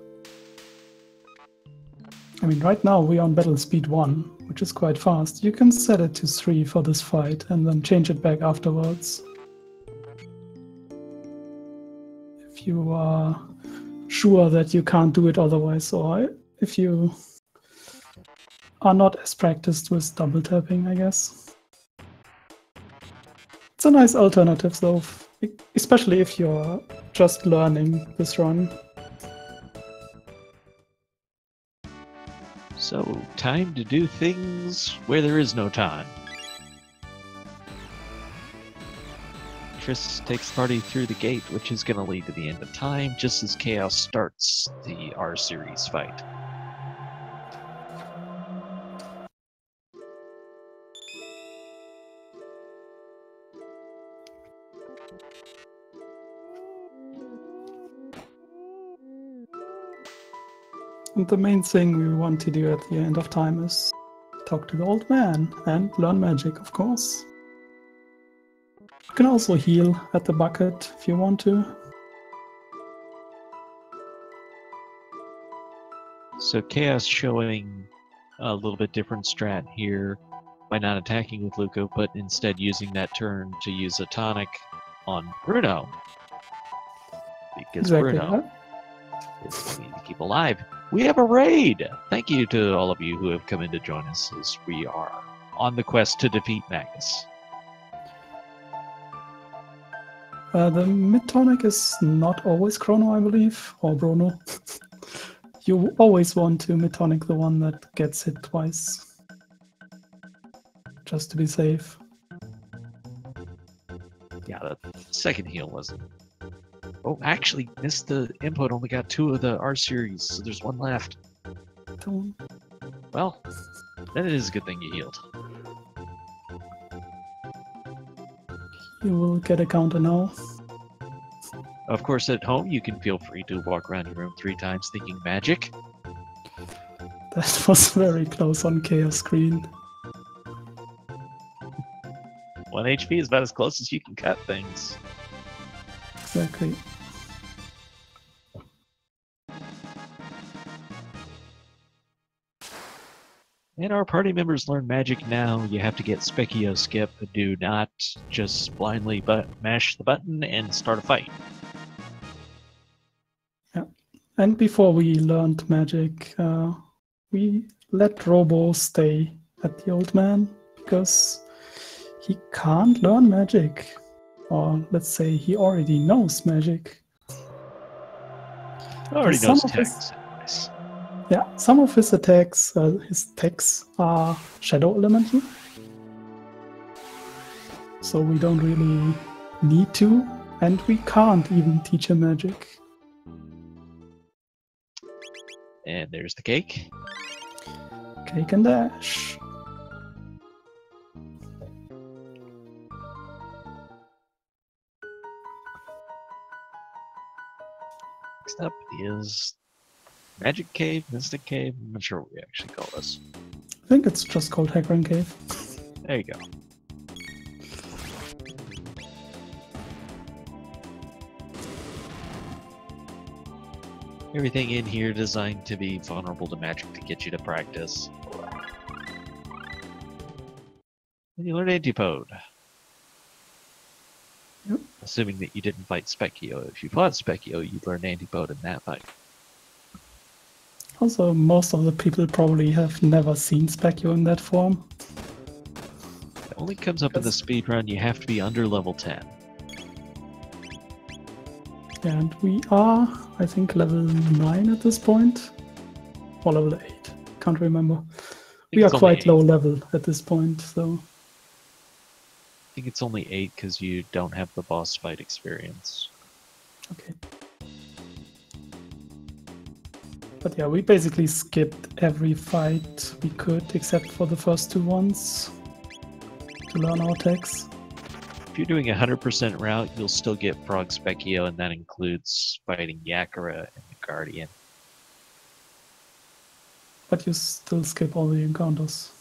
A: I mean, right now we're on battle speed 1, which is quite fast. You can set it to 3 for this fight and then change it back afterwards. If you are sure that you can't do it otherwise, or if you are not as practiced with double tapping, I guess. It's a nice alternative though, especially if you're just learning this run.
B: So, time to do things where there is no time. Triss takes the party through the gate, which is going to lead to the end of time, just as Chaos starts the R-Series fight.
A: And the main thing we want to do at the end of time is talk to the old man and learn magic, of course. You can also heal at the bucket if you want to.
B: So Chaos showing a little bit different strat here by not attacking with Luca, but instead using that turn to use a tonic on Chrono. Because
A: Exactly,
B: Chrono is what we need to keep alive. We have a raid! Thank you to all of you who have come in to join us as we are on the quest to defeat Magus.
A: The mid-tonic is not always Chrono, I believe, or Bruno. You always want to mid-tonic the one that gets hit twice. Just to be safe.
B: Yeah, the second heal wasn't... Oh, actually, missed the input, only got 2 of the R-Series, so there's 1 left. Well, then it is a good thing you healed.
A: You will get a counter now.
B: Of course, at home, you can feel free to walk around your room 3 times thinking magic.
A: That was very close on Chaos screen.
B: 1 HP is about as close as you can cut things.
A: Exactly.
B: And our party members learn magic now. You have to get Specchio skip. Do not just blindly mash the button and start a fight.
A: Yeah. And before we learned magic, we let Robo stay at the old man because he can't learn magic. Or let's say he already knows magic.
B: Already knows attacks. Nice.
A: Yeah, some of his attacks, his techs are shadow elemental. So we don't really need to, and we can't even teach him magic.
B: And there's the cake.
A: Cake and dash.
B: Next up is Magic Cave, Mystic Cave. I'm not sure what we actually call this.
A: I think it's just called Hecarim Cave.
B: There you go. Everything in here designed to be vulnerable to magic to get you to practice. And you learn Antipode.
A: Yep.
B: Assuming that you didn't fight Specchio. If you fought Specchio, you'd learn Antipode in that fight.
A: Also, most of the people probably have never seen Specchio in that form.
B: It only comes up in the speedrun. You have to be under level 10.
A: And we are, I think, level 9 at this point. Or level 8. Can't remember.
B: I
A: We are
B: it's only
A: quite
B: 8.
A: low level at this point, so
B: I think it's only 8 because you don't have the boss fight experience.
A: okay. But yeah, we basically skipped every fight we could except for the first 2 ones to learn our attacks.
B: If you're doing a 100% route, you'll still get Frog Specchio, and that includes fighting Yakura and the Guardian.
A: But you still skip all the encounters.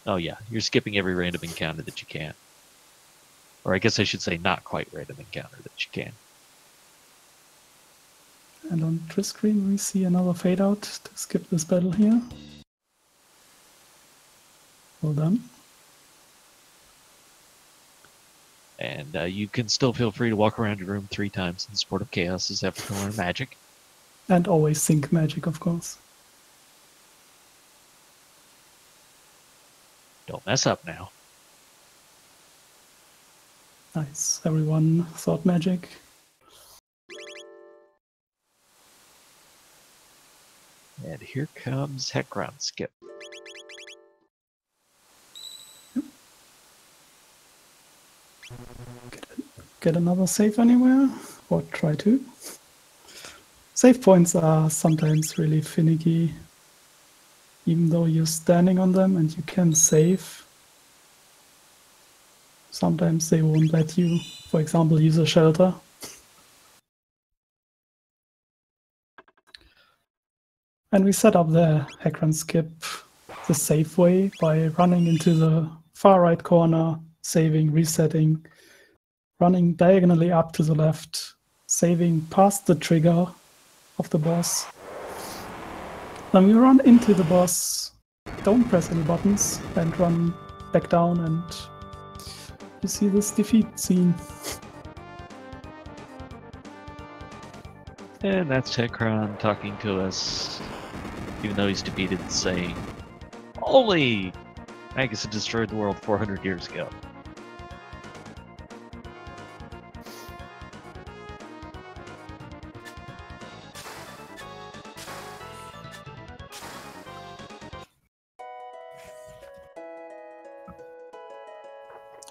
B: Oh yeah, you're skipping every random encounter that you can. Or I guess I should say not quite random encounter that you can.
A: And on Triss screen we see another fade out to skip this battle here. Well done.
B: And you can still feel free to walk around your room 3 times in support of Chaos' effort to learn magic.
A: And always sync magic, of course.
B: Don't mess up now.
A: Nice. Everyone thought magic.
B: And here comes Heckron Skip.
A: Get another save anywhere, or try to. Save points are sometimes really finicky, even though you're standing on them and you can save. Sometimes they won't let you, for example, use a shelter. And we set up the Heckron Skip the safe way by running into the far right corner, saving, resetting, running diagonally up to the left, saving past the trigger of the boss. Then we run into the boss, don't press any buttons, and run back down, and you see this defeat scene.
B: And that's Heckron talking to us, even though he's defeated, saying, "Holy! Magus had destroyed the world 400 years ago."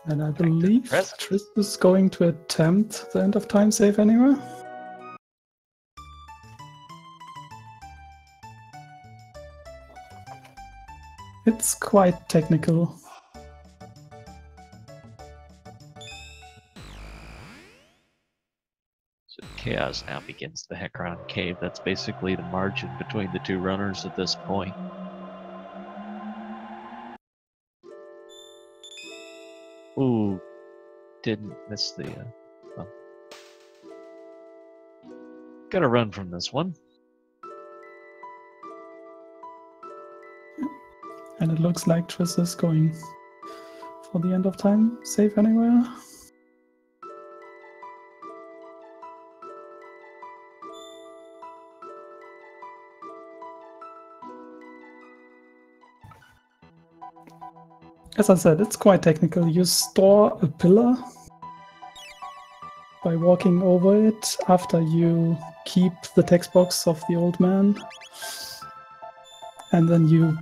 A: And I believe Triss is going to attempt the end of time save anywhere. It's quite technical.
B: So Chaos now begins the Heckron Cave. That's basically the margin between the 2 runners at this point. Ooh, didn't miss the... oh. Gotta run from this one.
A: And it looks like Triss is going for the end of time save anywhere. As I said, it's quite technical. You store a pillar by walking over it after you keep the text box of the old man. And then you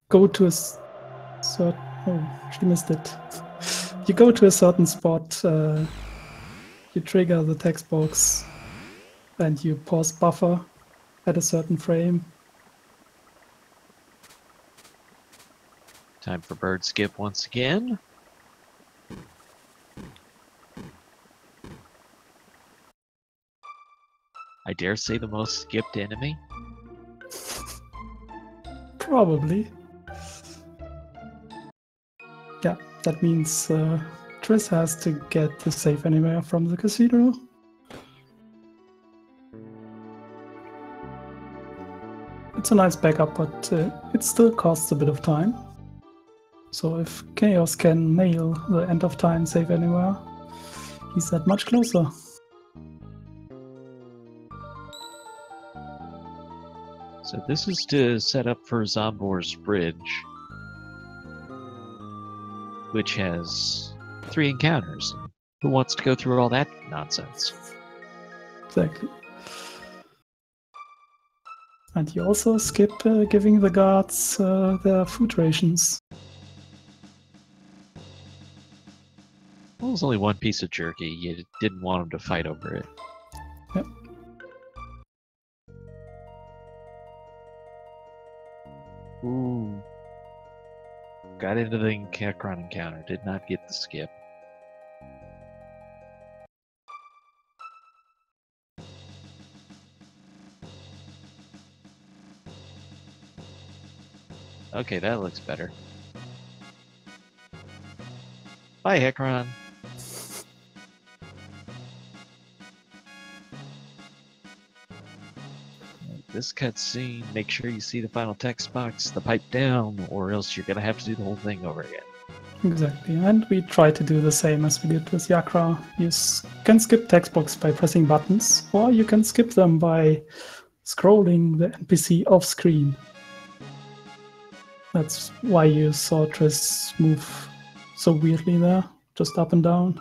A: go to a certain... oh, she missed it. You go to a certain spot, you trigger the text box, and you pause buffer at a certain frame.
B: Time for bird skip once again. I dare say the most skipped enemy.
A: Probably. Yeah, that means Triss has to get the save anywhere from the cathedral. It's a nice backup, but it still costs a bit of time. So if Chaos can nail the end of time save anywhere, he's that much closer.
B: So this is to set up for Zombor's Bridge, which has 3 encounters. Who wants to go through all that nonsense?
A: Exactly. And you also skip giving the guards their food rations.
B: Well, it was only one piece of jerky. You didn't want them to fight over it.
A: Yep.
B: Ooh. Got into the Chrono encounter. Did not get the skip. Okay, that looks better. Bye, Hecron. This cutscene, make sure you see the final text box, the pipe down, or else you're gonna have to do the whole thing over again.
A: Exactly, and we try to do the same as we did with Yakra. You can skip text box by pressing buttons, or you can skip them by scrolling the NPC off screen. That's why you saw Triss move so weirdly there, just up and down.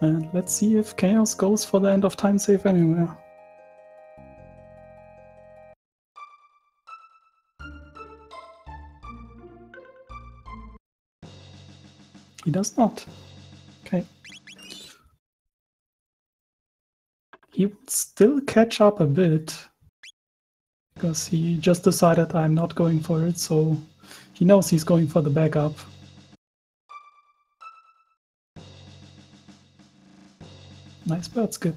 A: And let's see if Chaos goes for the end of time save anywhere. He does not. Okay. He would still catch up a bit, because he just decided I'm not going for it, so he knows he's going for the backup. Nice bird skip.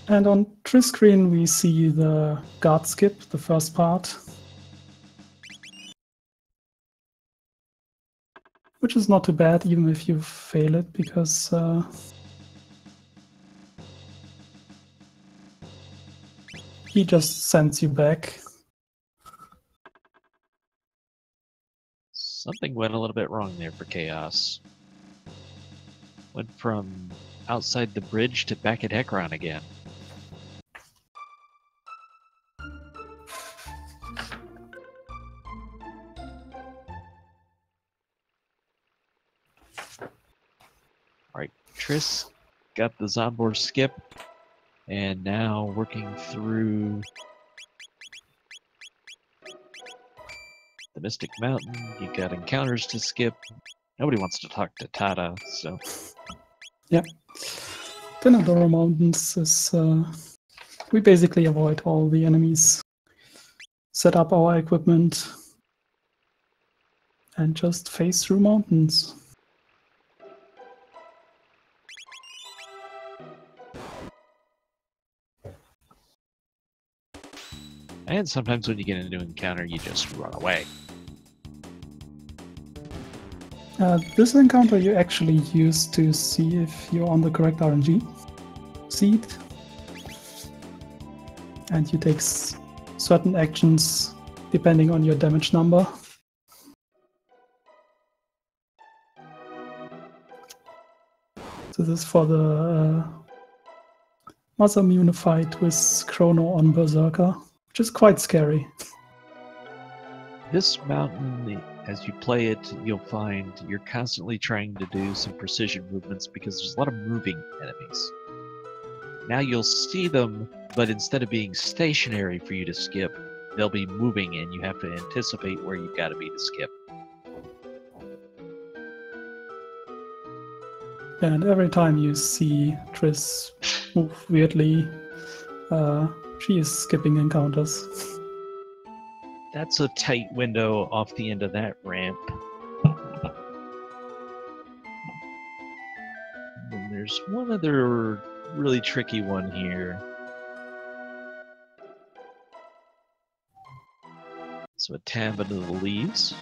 A: And on Triss screen we see the guard skip, the first part, which is not too bad even if you fail it, because he just sends you back.
B: Something went a little bit wrong there for Chaos. Went from outside the bridge to back at Hecron again. Alright, Triss got the Zombor skip, and now working through the Mystic Mountain. You got encounters to skip. Nobody wants to talk to Tata, so...
A: Yeah. Denadoro Mountains is... we basically avoid all the enemies, set up our equipment, and just phase through mountains.
B: And sometimes when you get into an encounter, you just run away.
A: This encounter you actually use to see if you're on the correct RNG seed. And you take certain actions depending on your damage number. So this is for the Masamune fight with Chrono on Berserker, which is quite scary.
B: This mountain, as you play it, you'll find you're constantly trying to do some precision movements because there's a lot of moving enemies. Now you'll see them, but instead of being stationary for you to skip, they'll be moving and you have to anticipate where you've got to be to skip.
A: And every time you see Triss move weirdly, she is skipping encounters.
B: That's a tight window off the end of that ramp. And there's one other really tricky one here. So a tab into the leaves.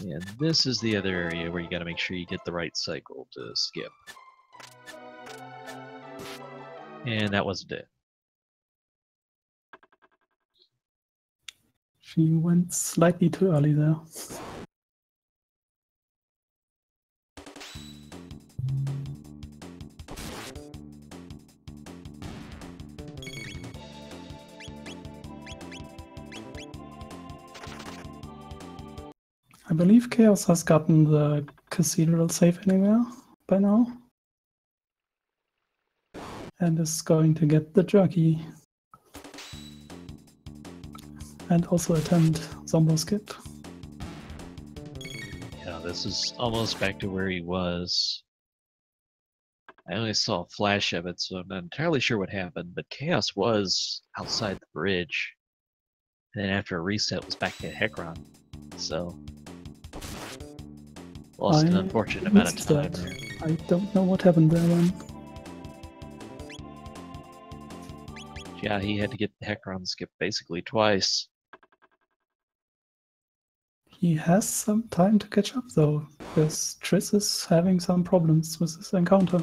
B: And this is the other area where you got to make sure you get the right cycle to skip. And that wasn't it.
A: She went slightly too early there. I believe Chaos has gotten the Cathedral safe anywhere by now. And is going to get the Jerky. And also attend Zombo Skip.
B: Yeah, this is almost back to where he was. I only saw a flash of it, so I'm not entirely sure what happened, but Chaos was outside the bridge. And then after a reset was back to Hekron. So lost an unfortunate amount of time there.
A: I don't know what happened there then.
B: Yeah, he had to get the Hekron skip basically twice.
A: He has some time to catch up though, because Triss is having some problems with this encounter.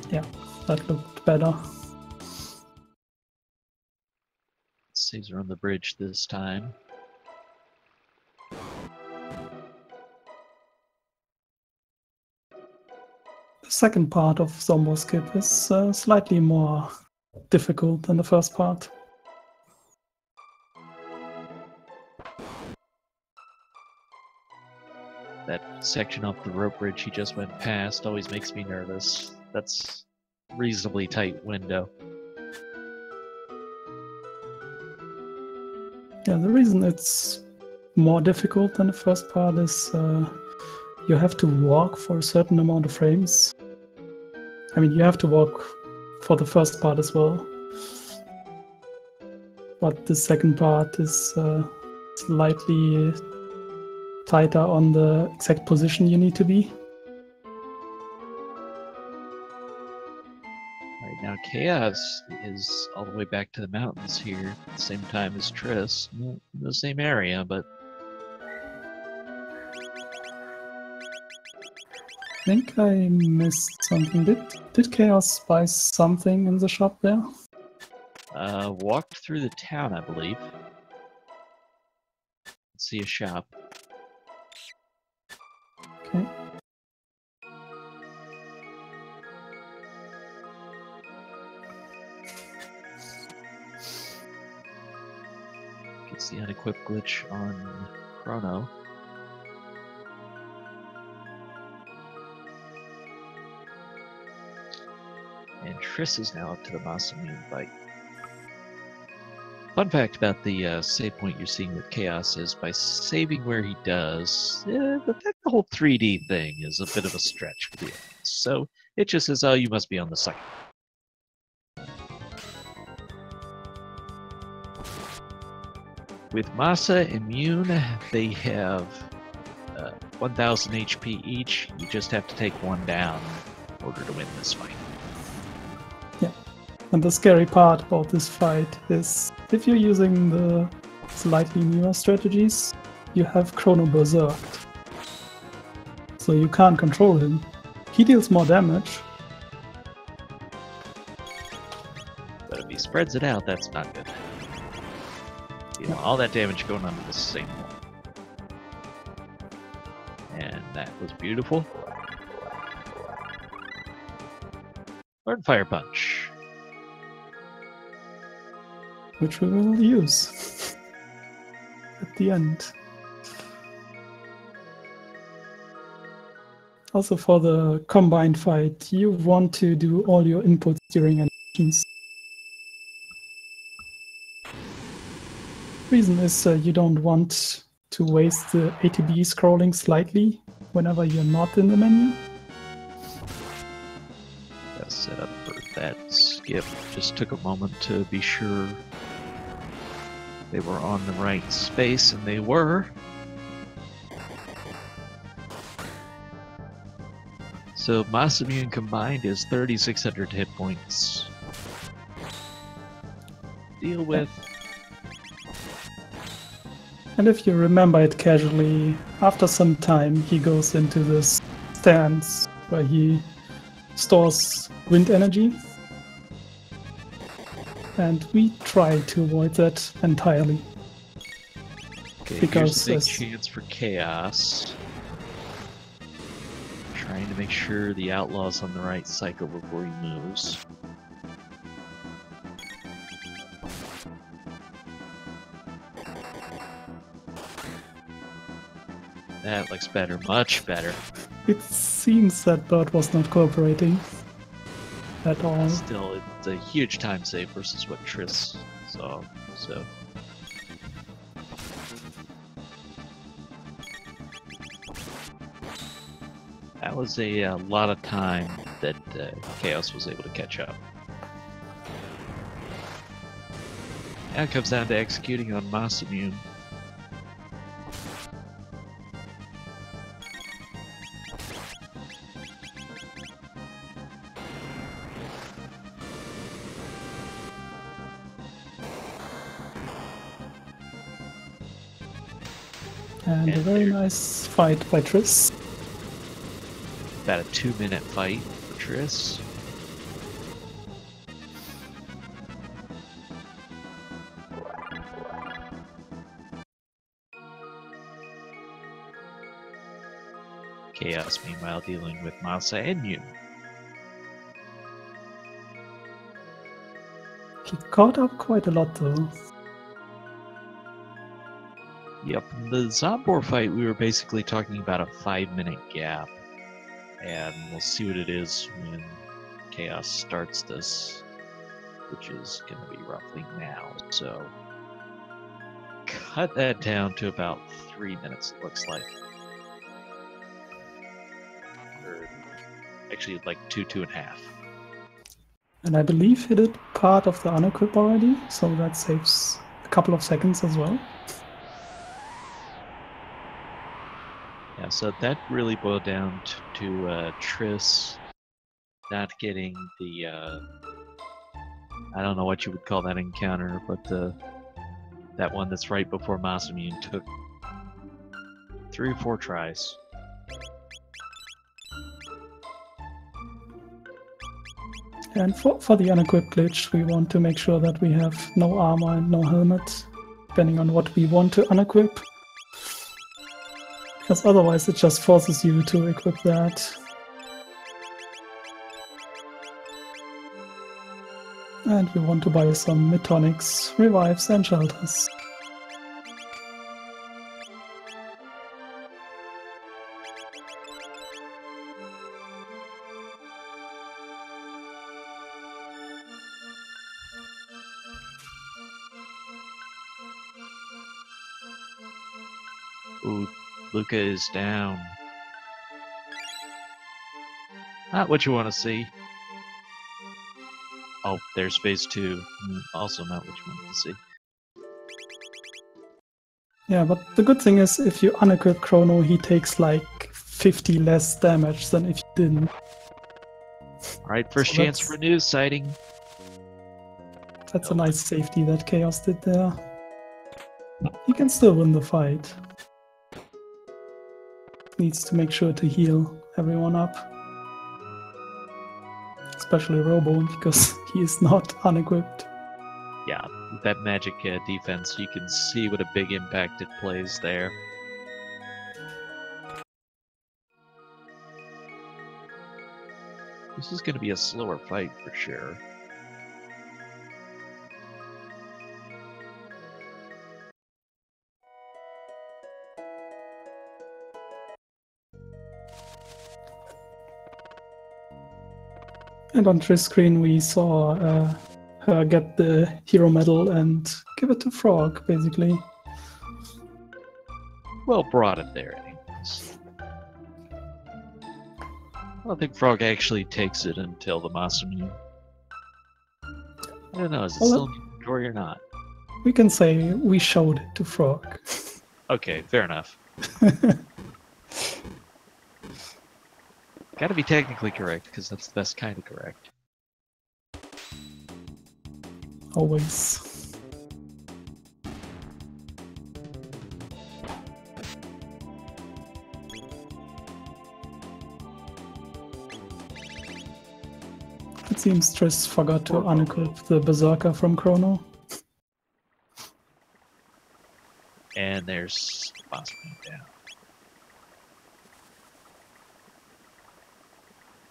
A: Yeah, that looked better.
B: Caesar on the bridge this time.
A: The second part of Zombo Skip is slightly more difficult than the first part.
B: That section off the rope bridge he just went past always makes me nervous. That's a reasonably tight window.
A: Yeah, the reason it's more difficult than the first part is you have to walk for a certain amount of frames. I mean, you have to walk for the first part as well. But the second part is slightly tighter on the exact position you need to be.
B: Right now, Chaos is all the way back to the mountains here at the same time as Triss. In the same area, but
A: I think I missed something. Did Chaos buy something in the shop there?
B: walked through the town, I believe. See a shop.
A: Okay.
B: Gets the unequipped glitch on Chrono. And Triss is now up to the Masamune fight. Fun fact about the save point you're seeing with Chaos is by saving where he does, the whole 3D thing is a bit of a stretch for the audience. So it just says, oh, you must be on the second. With Masa Immune, they have 1000 HP each. You just have to take one down in order to win this fight.
A: Yeah. And the scary part about this fight is if you're using the slightly newer strategies, you have Chrono berserked. So you can't control him. He deals more damage.
B: But if he spreads it out, that's not good. You know, all that damage going onto the same one. And that was beautiful. Learn Fire Punch.
A: Which we will use at the end. Also for the combined fight, you want to do all your inputs during animations. Reason is you don't want to waste the ATB scrolling slightly whenever you're not in the menu.
B: Got set up for that skip. Just took a moment to be sure they were on the right space, and they were. So Masamune combined is 3,600 hit points. Deal with.
A: And if you remember it casually, after some time he goes into this stance where he stores wind energy. And we try to avoid that entirely.
B: Okay,
A: because
B: here's a big chance for chaos. Trying to make sure the outlaw's on the right cycle before he moves. That looks better, much better.
A: it seems that Bird was not cooperating at all.
B: Still, it's a huge time save versus what Triss saw, so... That was a lot of time that Chaos was able to catch up. Now it comes down to executing on Masamune.
A: And a very nice fight by Triss.
B: About a 2-minute fight for Triss. Chaos, meanwhile, dealing with Masa and Yun.
A: He caught up quite a lot though.
B: Yep, in the Zombor fight, we were basically talking about a 5-minute gap. And we'll see what it is when Chaos starts this, which is going to be roughly now. So, cut that down to about 3 minutes, it looks like. Or actually, like 2.5.
A: And I believe he did part of the unequip already, so that saves a couple of seconds as well.
B: Yeah, so that really boiled down to Triss not getting the, I don't know what you would call that encounter, but that one that's right before Masamune took 3 or 4 tries.
A: And for the unequipped glitch, we want to make sure that we have no armor and no helmet, depending on what we want to unequip. Because otherwise it just forces you to equip that. And we want to buy some mid-tonics, revives and shelters.
B: Ooh, Luca is down. Not what you want to see. Oh, there's phase 2. Also not what you want to see.
A: Yeah, but the good thing is if you unequip Chrono, he takes like 50 less damage than if you didn't.
B: Alright, first chance for a news sighting.
A: That's a nice safety that Chaos did there. He can still win the fight. Needs to make sure to heal everyone up. Especially Robo, because he is not unequipped.
B: Yeah, with that magic defense, you can see what a big impact it plays there. This is going to be a slower fight for sure.
A: And on Triss screen we saw her get the hero medal and give it to Frog, basically.
B: Well, brought it there anyways. I don't think Frog actually takes it until the Masamune. I don't know, is it still in inventory or not?
A: We can say we showed it to Frog.
B: Okay, fair enough. Gotta be technically correct, because that's the best kind of correct.
A: Always. It seems Triss forgot to unequip the Berserker from Chrono.
B: And there's the boss being down.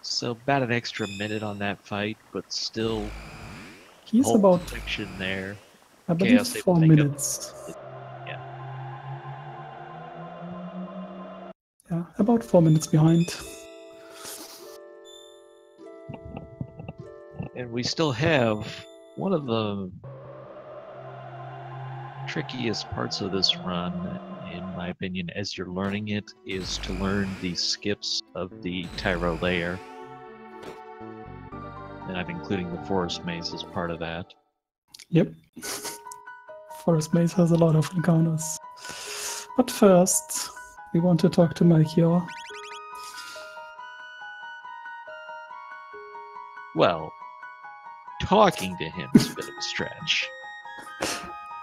B: So about an extra minute on that fight, but still
A: He's
B: whole
A: about,
B: section there.
A: I believe,
B: Chaos able
A: 4
B: to take up-
A: minutes.
B: Yeah.
A: Yeah, about 4 minutes behind.
B: And we still have one of the trickiest parts of this run, in my opinion, as you're learning it, is to learn the skips of the Tyro layer. And I'm including the forest maze as part of that.
A: Yep. Forest Maze has a lot of encounters. But first, we want to talk to Melchior.
B: Well, talking to him is a bit of a stretch.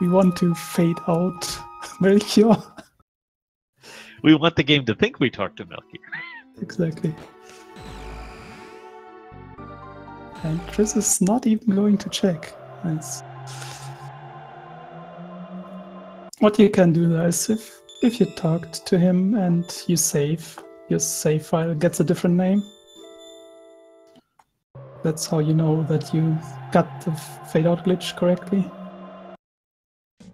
A: We want to fade out Melchior.
B: We want the game to think we talked to Melchior.
A: Exactly. And Triss is not even going to check. Nice. What you can do there is if you talked to him and you save, your save file gets a different name. That's how you know that you got the fade out glitch correctly.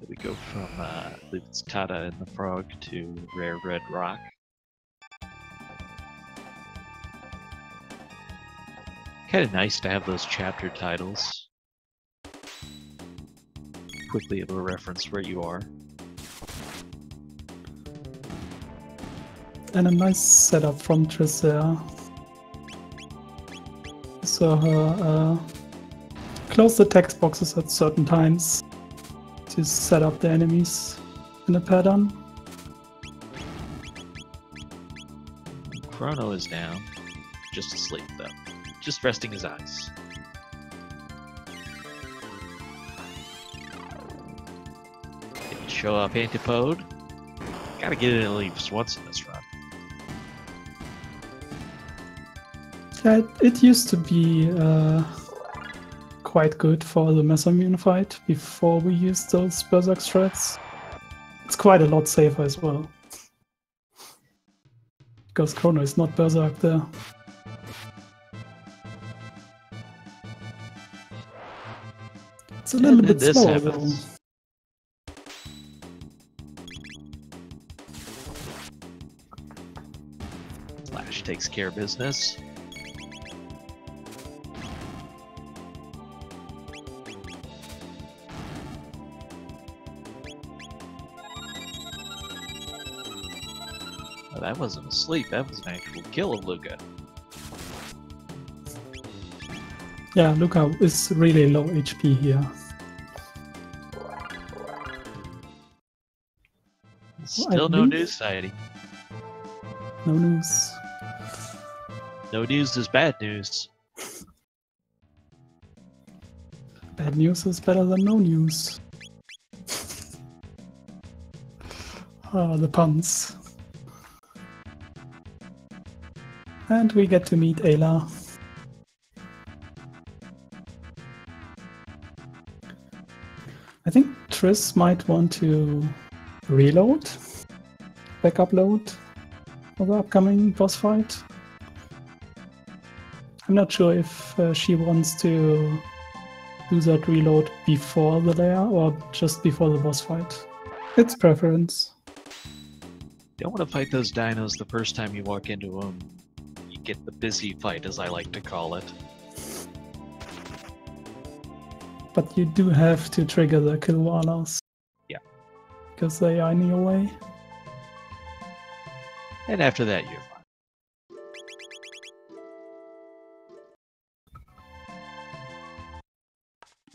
B: We go from, I believe it's Tata and the Frog to Rare Red Rock. Kind of nice to have those chapter titles. Quickly able to reference where you are.
A: And a nice setup from Triss there. So her close the text boxes at certain times to set up the enemies in a pattern.
B: Chrono is down. Just asleep though. Just resting his eyes. Didn't show up Antipode. Gotta get it at least once in this run.
A: Yeah, it used to be quite good for the Mesoimmune fight before we used those Berserk strats. It's quite a lot safer as well. Because Chrono is not Berserk there. It's a little bit
B: this
A: slow
B: happens.
A: though.
B: Flash takes care of business. Oh, that wasn't a sleep, that was an actual kill of Luca.
A: Yeah, Luca is really low HP here.
B: Still no news, Society.
A: No news.
B: No news is bad news.
A: Bad news is better than no news. Oh, the puns. And we get to meet Ayla. I think Triss might want to reload, backup load for the upcoming boss fight. I'm not sure if she wants to do that reload before the lair or just before the boss fight. It's preference.
B: Don't want to fight those dinos the first time you walk into them. You get the busy fight, as I like to call it.
A: But you do have to trigger the Kilwalas.
B: Yeah.
A: Because they are in your way.
B: And after that, you're fine.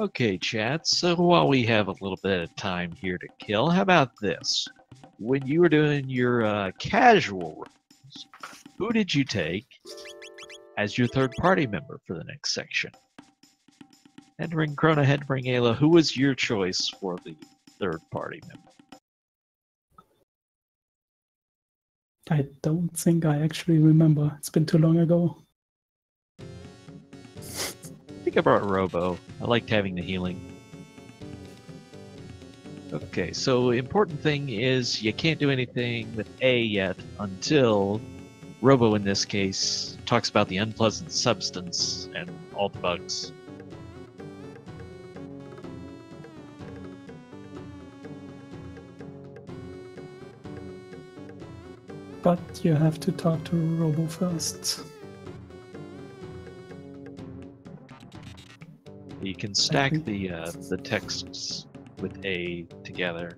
B: Okay, chat, so while we have a little bit of time here to kill, how about this? When you were doing your casual runs, who did you take as your third party member for the next section? And to bring Chrono ahead, to bring Ayla, who was your choice for the third party member?
A: I don't think I actually remember. It's been too long ago.
B: I think I brought Robo. I liked having the healing. Okay, so important thing is you can't do anything with A yet until Robo, in this case, talks about the unpleasant substance and all the bugs.
A: But you have to talk to Robo first.
B: You can stack the texts with A together.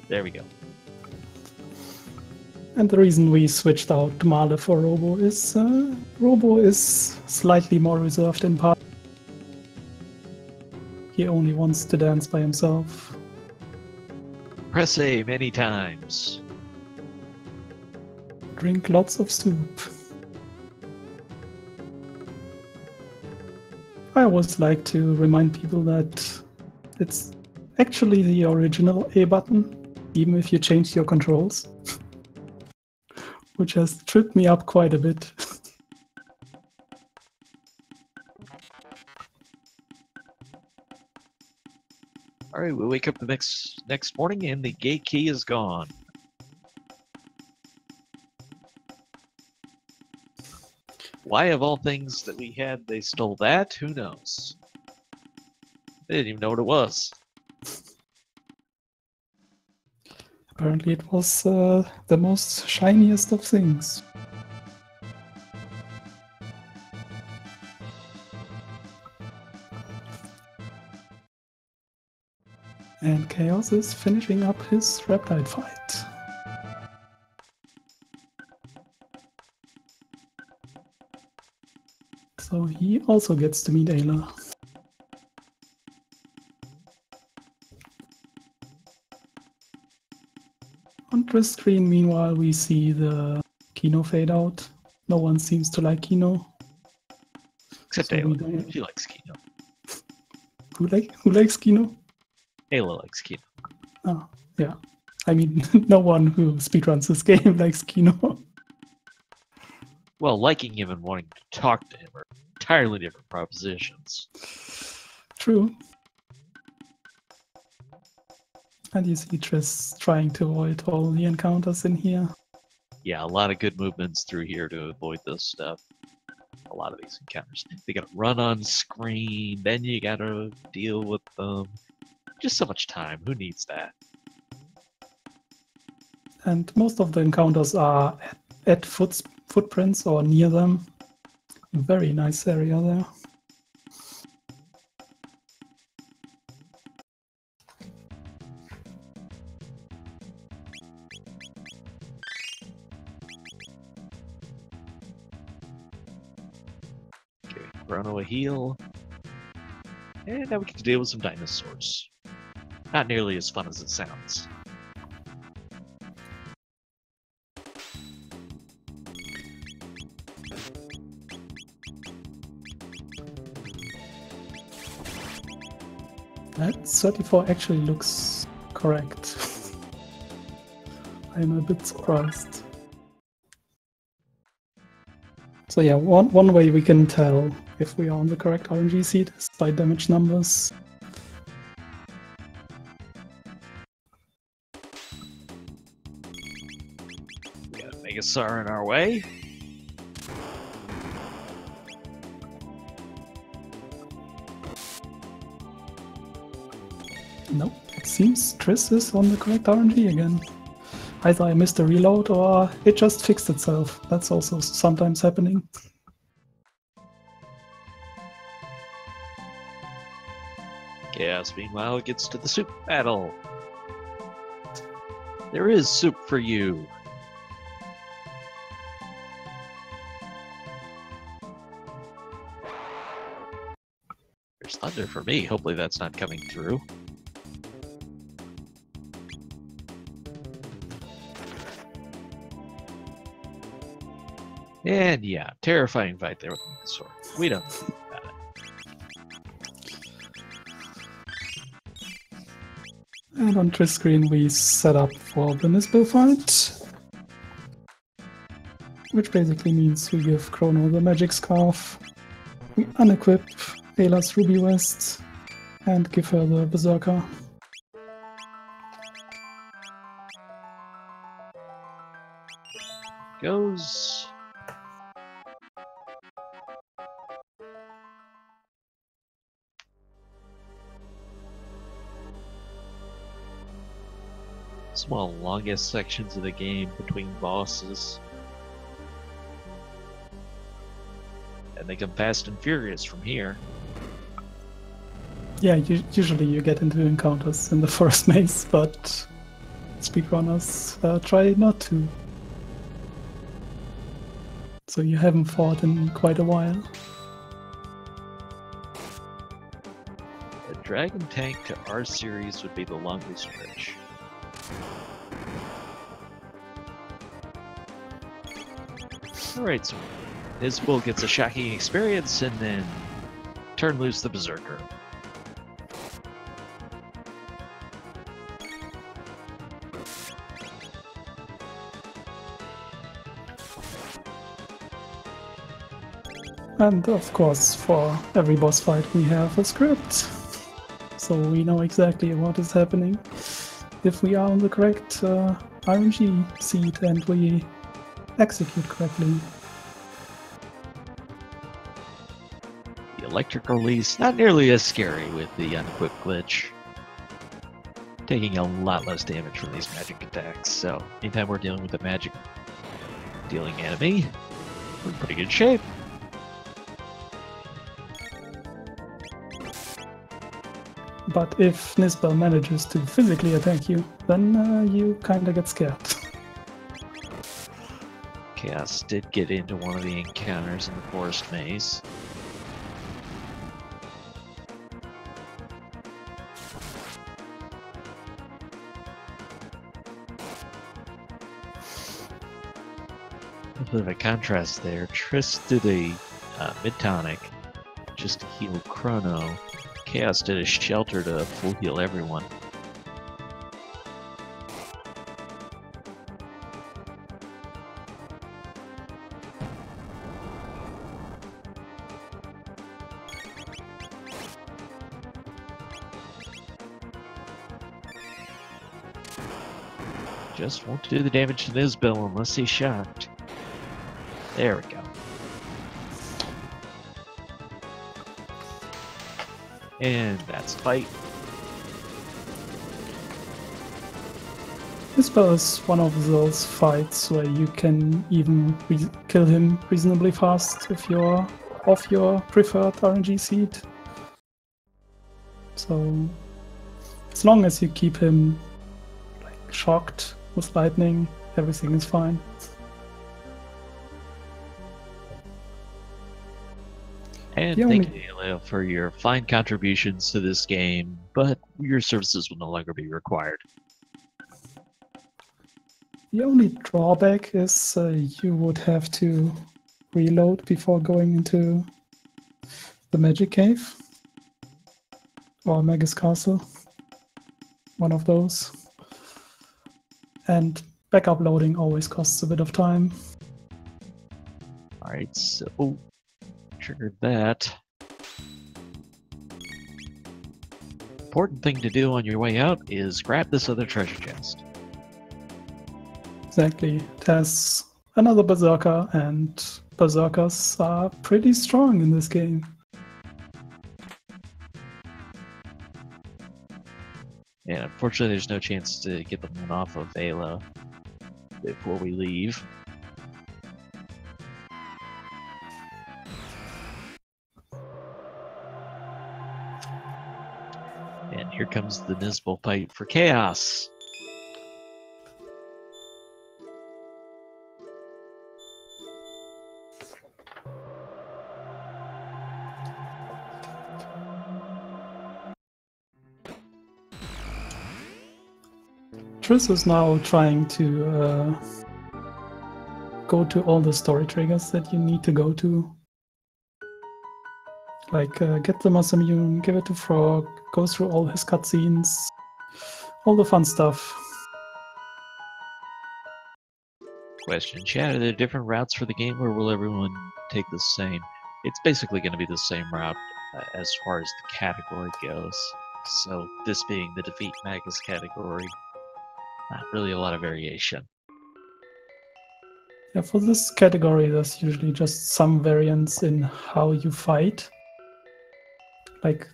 B: There we go.
A: And the reason we switched out Male for Robo is Robo is slightly more reserved in part. He only wants to dance by himself.
B: Press A many times.
A: Drink lots of soup. I always like to remind people that it's actually the original A button, even if you change your controls. Which has tripped me up quite a bit.
B: Alright, we wake up the next morning and the gate key is gone. Why, of all things that we had, they stole that? Who knows? They didn't even know what it was.
A: Apparently it was the most shiniest of things. And Chaos is finishing up his Reptile fight. So he also gets to meet Ayla. On Triss screen, meanwhile, we see the Kino fade out. No one seems to like Kino.
B: Except
A: So
B: Ayla. She likes Kino.
A: Who likes Kino?
B: Ayla likes Kino.
A: Oh, yeah. I mean, no one who speedruns this game likes Kino.
B: Well, liking him and wanting to talk to him are entirely different propositions.
A: True. And you see Triss trying to avoid all the encounters in here.
B: Yeah, a lot of good movements through here to avoid this stuff. A lot of these encounters. They gotta run on screen, then you gotta deal with them. Just so much time. Who needs that?
A: And most of the encounters are at footprints or near them. Very nice area there.
B: Okay, Chrono a heal. And now we get to deal with some dinosaurs. Not nearly as fun as it sounds.
A: That 34 actually looks correct. I'm a bit surprised. So yeah, one way we can tell if we are on the correct RNG seed is by damage numbers.
B: We got a Megasar in our way.
A: Nope, it seems Triss is on the correct RNG again. Either I missed a reload or it just fixed itself. That's also sometimes happening.
B: Chaos, meanwhile, gets to the soup battle. There is soup for you. There's thunder for me. Hopefully that's not coming through. And yeah, terrifying fight there with the sword. We don't know about it.
A: And on Triss screen we set up for the Mispel fight. Which basically means we give Chrono the magic scarf. We unequip Ayla's Ruby West and give her the Berserker.
B: Goes. It's one of the longest sections of the game between bosses. And they come fast and furious from here.
A: Yeah, usually you get into encounters in the forest maze, but speedrunners try not to. So you haven't fought in quite a while.
B: A Dragon Tank to our series would be the longest stretch. Alright, so Isabel gets a shocking experience and then turn loose the Berserker.
A: And of course, for every boss fight we have a script. So we know exactly what is happening. If we are on the correct RNG seed and we execute correctly.
B: The electric release, not nearly as scary with the unequipped glitch. Taking a lot less damage from these magic attacks, so anytime we're dealing with a magic dealing enemy, we're in pretty good shape.
A: But if Nisbel manages to physically attack you, then you kinda get scared.
B: Chaos did get into one of the encounters in the forest maze. A bit of a contrast there. Triss did a mid-tonic just to heal Chrono. Chaos did a shelter to full heal everyone. Just won't do the damage to Nisbel unless he's shocked. There we go. And that's fight.
A: Nisbel is one of those fights where you can even kill him reasonably fast if you're off your preferred RNG seed. So as long as you keep him like shocked with lightning, everything is fine.
B: And thank you, Elio, for your fine contributions to this game, but your services will no longer be required.
A: The only drawback is you would have to reload before going into the Magic Cave or Magus Castle, one of those. And backup loading always costs a bit of time.
B: Alright, so triggered that. Important thing to do on your way out is grab this other treasure chest.
A: Exactly. It has another Berserker, and Berserkers are pretty strong in this game.
B: And unfortunately there's no chance to get the one off of Ayla before we leave. And here comes the Nisbel fight for Chaos.
A: Triss is now trying to go to all the story triggers that you need to go to. Like, get the Masamune, give it to Frog, go through all his cutscenes, all the fun stuff.
B: Question, chat, are there different routes for the game, or will everyone take the same? It's basically going to be the same route as far as the category goes. So this being the Defeat Magus category, not really a lot of variation.
A: Yeah, for this category, there's usually just some variance in how you fight. Like,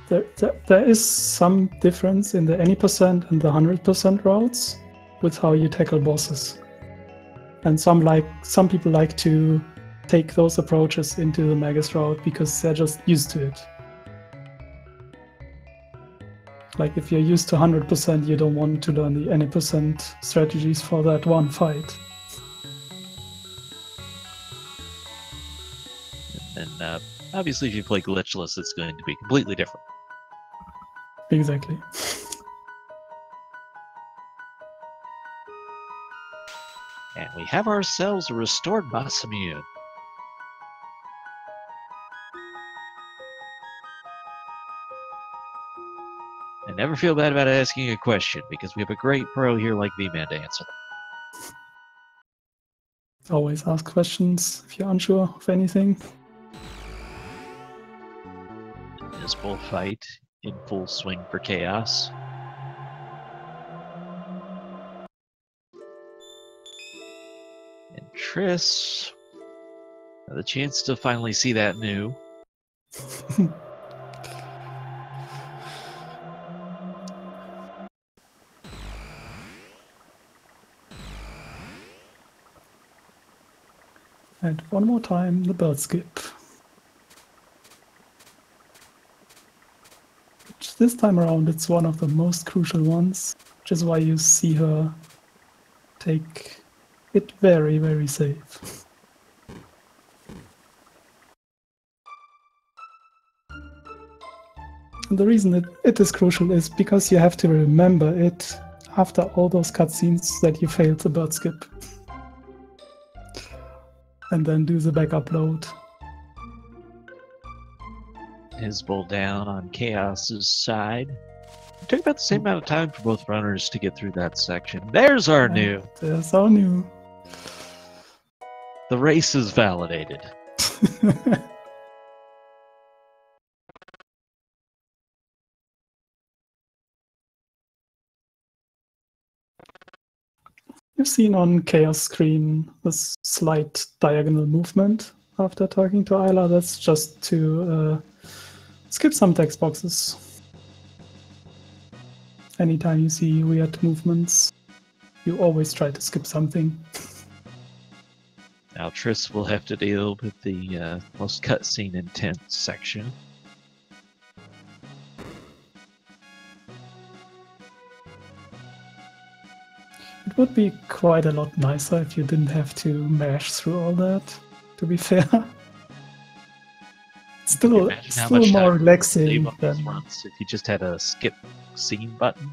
A: there is some difference in the any percent and the 100% routes with how you tackle bosses. And some people like to take those approaches into the Magus route because they're just used to it. Like if you're used to 100%, you don't want to learn the any percent strategies for that one fight.
B: And obviously, if you play glitchless, it's going to be completely different.
A: Exactly.
B: And we have ourselves a restored Masamune. And never feel bad about asking a question, because we have a great pro here like V-Man to answer.
A: Always ask questions if you're unsure of anything.
B: This bullfight in full swing for chaos. And Triss, the chance to finally see that new.
A: And one more time, the bird skip. Which this time around, it's one of the most crucial ones, which is why you see her take it very, very safe. And the reason it is crucial is because you have to remember it after all those cutscenes that you failed the bird skip. And then do the backup load.
B: Hizbul down on Chaos's side. It took about the same amount of time for both runners to get through that section. There's our new.
A: There's our new.
B: The race is validated.
A: You've seen on Chaos screen this slight diagonal movement after talking to Ayla. That's just to skip some text boxes. Anytime you see weird movements, you always try to skip something.
B: Now Triss will have to deal with the most cutscene intense section.
A: It would be quite a lot nicer if you didn't have to mash through all that, to be fair. Still more relaxing than...
B: runs if you just had a skip scene button.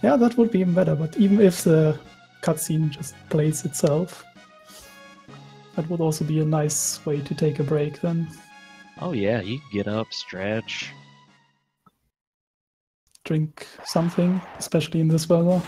A: Yeah, that would be even better, but even if the cutscene just plays itself, that would also be a nice way to take a break then.
B: Oh yeah, you can get up, stretch.
A: Drink something, especially in this weather.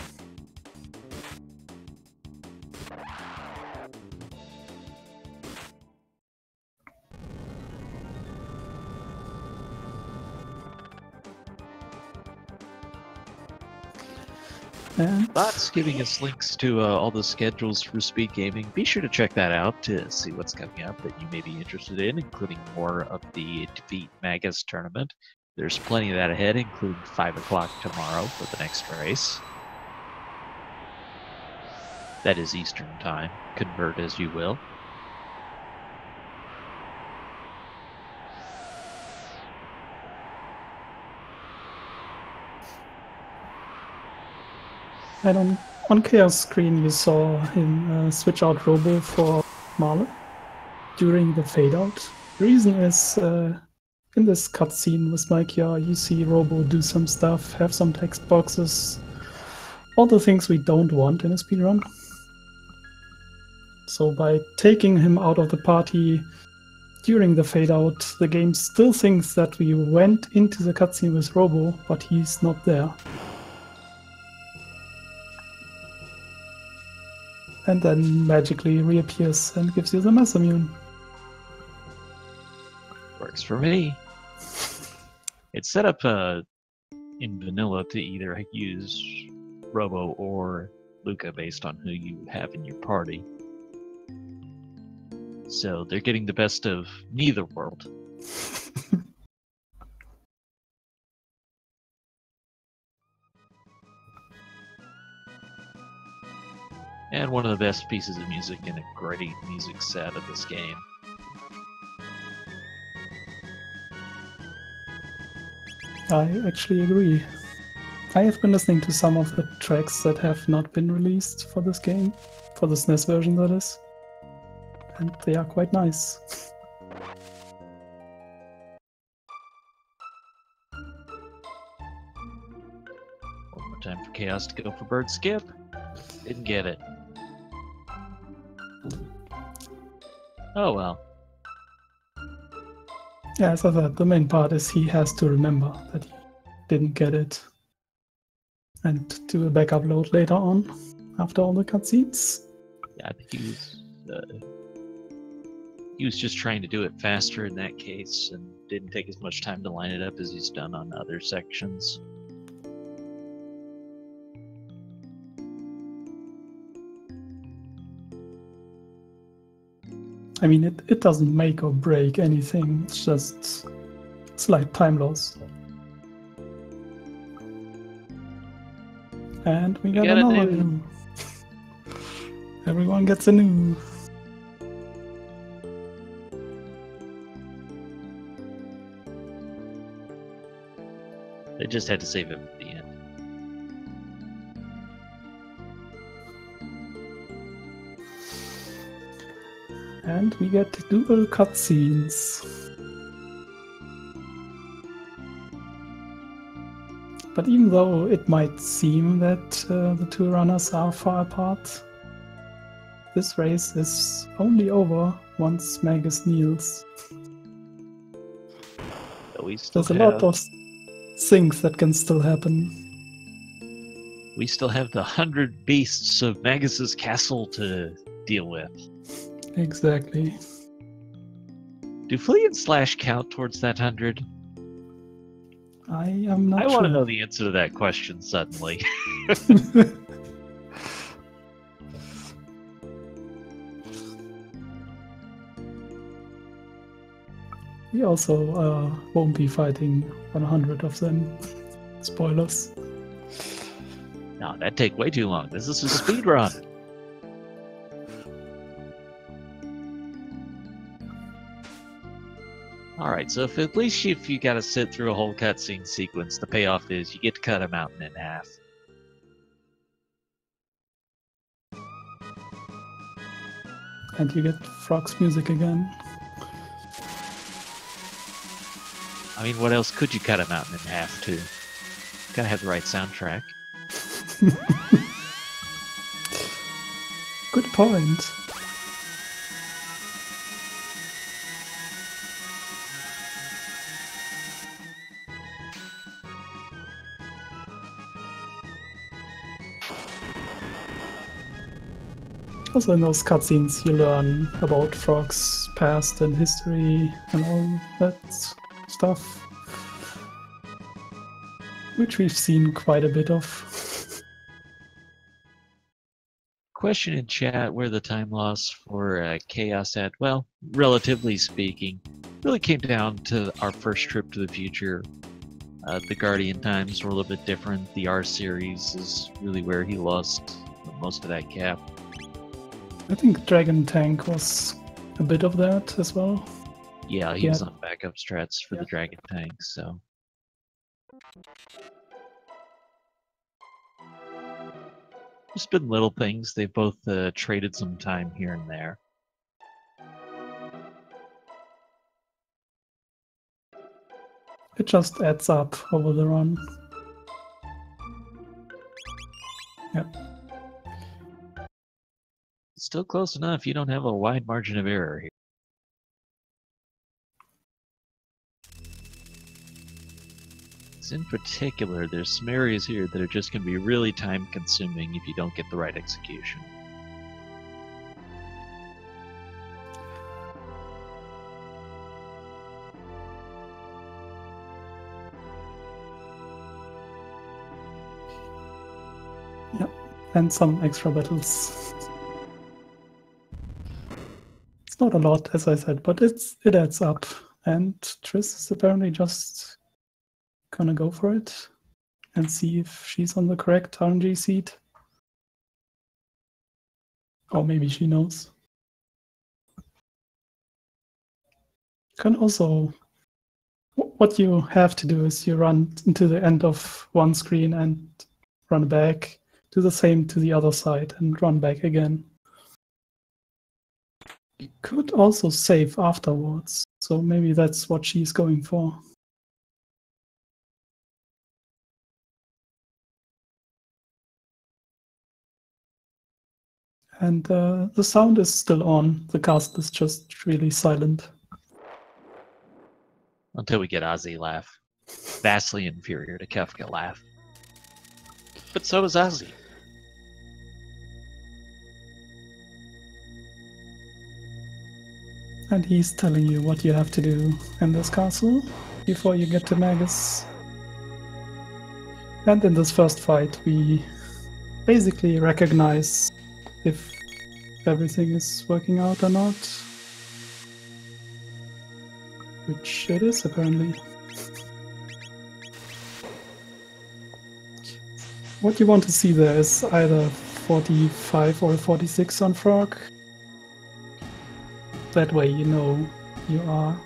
B: Bots giving us links to all the schedules for Speed Gaming. Be sure to check that out to see what's coming up that you may be interested in, including more of the Defeat Magus tournament. There's plenty of that ahead, including 5 o'clock tomorrow for the next race. That is Eastern Time. Convert as you will.
A: And on Chaos screen, you saw him switch out Robo for Marle during the fade out. The reason is in this cutscene with Maikia, you see Robo do some stuff, have some text boxes, all the things we don't want in a speedrun. So by taking him out of the party during the fade out, the game still thinks that we went into the cutscene with Robo, but he's not there. And then magically reappears and gives you the Masamune.
B: Works for me. It's set up in vanilla to either use Robo or Luca based on who you have in your party. So they're getting the best of neither world. And one of the best pieces of music and a great music set of this game.
A: I actually agree. I have been listening to some of the tracks that have not been released for this game, for the SNES version that is, and they are quite nice.
B: One more time for Chaos to go for bird skip. Didn't get it. Oh well.
A: Yeah, as I said, the main part is he has to remember that he didn't get it and do a backup load later on after all the cutscenes.
B: Yeah, I think he was just trying to do it faster in that case and didn't take as much time to line it up as he's done on other sections.
A: I mean, it doesn't make or break anything, it's just slight time loss. And we got another new. Everyone gets a new.
B: They just had to save it for the end.
A: And we get dual cutscenes. But even though it might seem that the two runners are far apart, this race is only over once Magus kneels. There's a lot of things that can still happen.
B: We still have the 100 beasts of Magus's castle to deal with.
A: Exactly.
B: Do Flea and Slash count towards that 100?
A: I am not sure.
B: I want to know the answer to that question suddenly.
A: We also won't be fighting 100 of them. Spoilers.
B: No, that'd take way too long. This is a speed run. Alright, so at least if you gotta sit through a whole cutscene sequence, the payoff is you get to cut a mountain in half.
A: And you get Frog's music again.
B: I mean, what else could you cut a mountain in half to? Gotta have the right soundtrack.
A: Good point. Also in those cutscenes you learn about Frog's past and history and all that stuff, which we've seen quite a bit of.
B: Question in chat where the time loss for Chaos at, well, relatively speaking, really came down to our first trip to the future. The Guardian times were a little bit different. The R series is really where he lost most of that gap.
A: I think Dragon Tank was a bit of that as well.
B: Yeah, he was on backup strats for the Dragon Tank, so. Just been little things. They've both traded some time here and there.
A: It just adds up over the run. Yeah.
B: Still close enough. You don't have a wide margin of error here. In particular, there's some areas here that are just going to be really time consuming if you don't get the right execution.
A: and some extra battles. It's not a lot, as I said, but it adds up. And Triss is apparently just gonna go for it and see if she's on the correct RNG seat. Or maybe she knows. Can also, what you have to do is you run into the end of one screen and run back, do the same to the other side and run back again. You could also save afterwards, so maybe that's what she's going for. And the sound is still on. The cast is just really silent.
B: Until we get Ozzy laugh. Vastly inferior to Kefka laugh. But so is Ozzy.
A: And he's telling you what you have to do in this castle before you get to Magus. And in this first fight, we basically recognize if everything is working out or not. Which it is, apparently. What you want to see there is either 45 or 46 on Frog. That way you know you are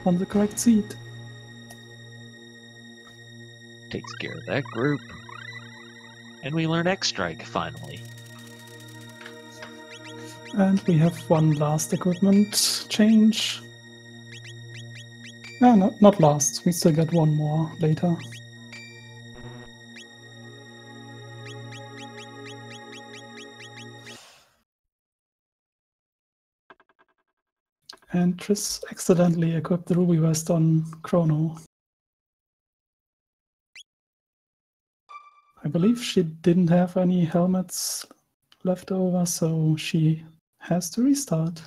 A: on the correct seat.
B: Takes care of that group. And we learn X-Strike, finally.
A: And we have one last equipment change. No, not last. We still get one more later. And Triss accidentally equipped the Ruby Vest on Chrono. I believe she didn't have any helmets left over, so she has to restart.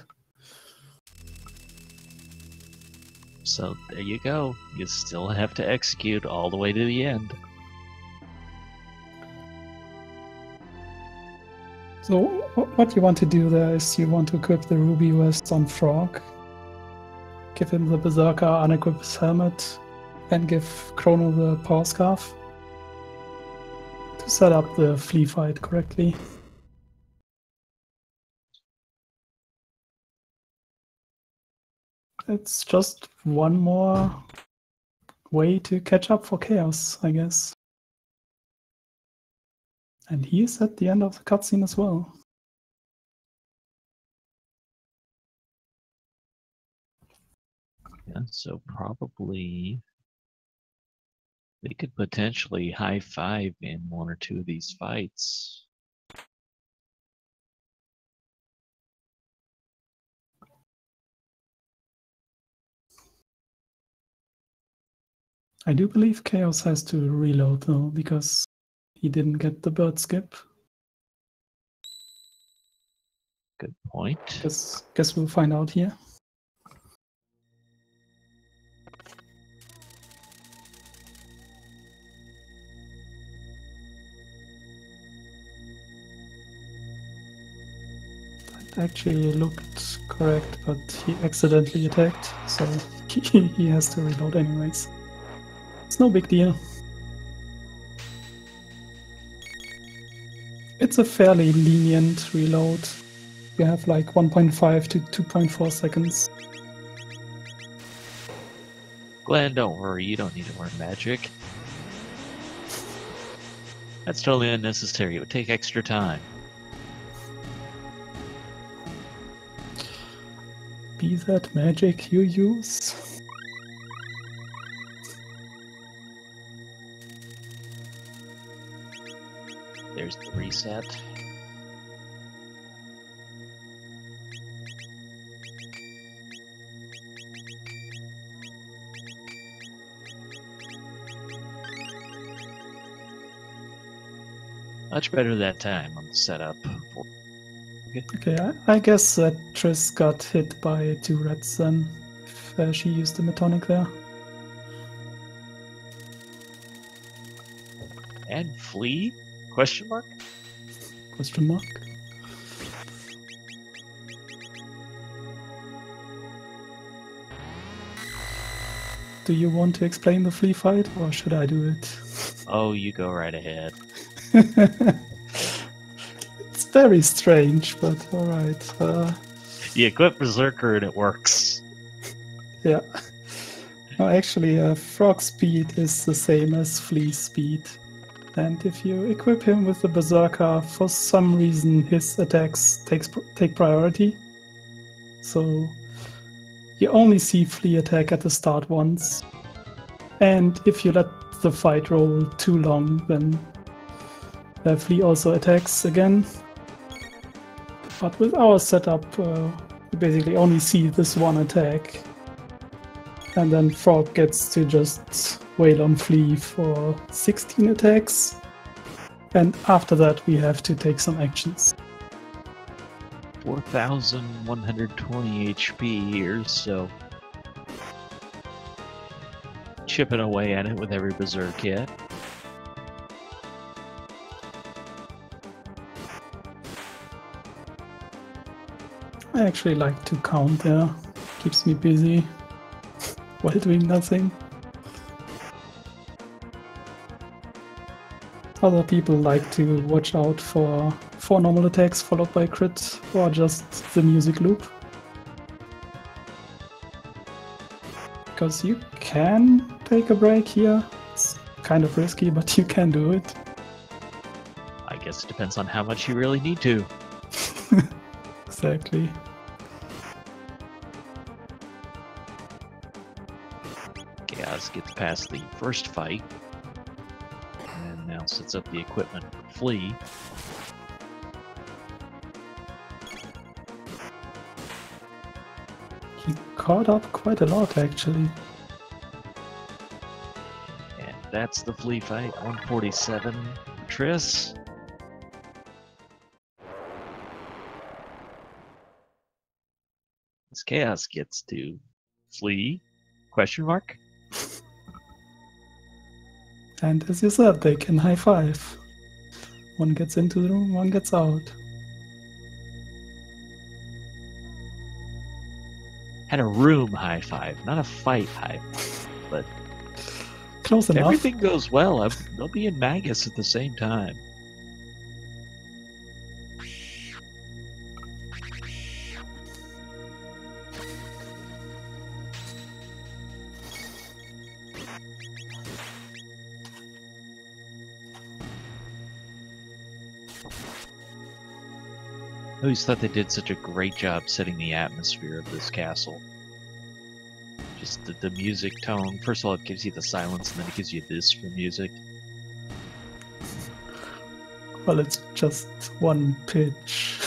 B: So there you go. You still have to execute all the way to the end.
A: So what you want to do there is you want to equip the Ruby Vest on Frog, give him the Berserker, unequip his helmet, and give Chrono the Power Scarf to set up the flea fight correctly. It's just one more way to catch up for Chaos, I guess. And he is at the end of the cutscene as well.
B: Yeah, so probably they could potentially high five in one or two of these fights.
A: I do believe Chaos has to reload though, because he didn't get the bird skip.
B: Good point.
A: Guess we'll find out here. That actually looked correct, but he accidentally attacked, so he has to reload anyways. It's no big deal. It's a fairly lenient reload. You have like 1.5 to 2.4 seconds.
B: Glenn, don't worry, you don't need to learn magic. That's totally unnecessary. It would take extra time.
A: Be that magic you use.
B: There's the reset. Much better that time on the setup.
A: Okay, I guess that Triss got hit by 2 rats then, if she used the Metonic there.
B: And flee? Question mark?
A: Question mark. Do you want to explain the flea fight, or should I do it?
B: Oh, you go right ahead.
A: It's very strange, but alright.
B: You equip Berserker and it works.
A: Yeah. No, actually, frog speed is the same as flea speed. And if you equip him with the Berserker, for some reason his attacks take priority. So you only see flea attack at the start once. And if you let the fight roll too long, then flea also attacks again. But with our setup, we basically only see this one attack. And then frog gets to just wail on flea for 16 attacks. And after that we have to take some actions.
B: 4,120 HP here, so chipping away at it with every Berserk hit.
A: I actually like to count there. Keeps me busy while doing nothing. Other people like to watch out for 4 normal attacks followed by crit, or just the music loop. Because you can take a break here. It's kind of risky, but you can do it.
B: I guess it depends on how much you really need to.
A: Exactly.
B: Chaos gets past the first fight. And now sets up the equipment for Flea.
A: He caught up quite a lot, actually.
B: And that's the Flea fight. 147 for Triss. As Chaos gets to Flea? Question mark?
A: And as you said, they can high five. One gets into the room, one gets out.
B: Had a room high five, not a fight high five. But
A: Close
B: if
A: enough.
B: everything goes well, they'll be in Magus at the same time. I always thought they did such a great job setting the atmosphere of this castle. Just the music tone. First of all, it gives you the silence, and then it gives you this for music.
A: Well, it's just one pitch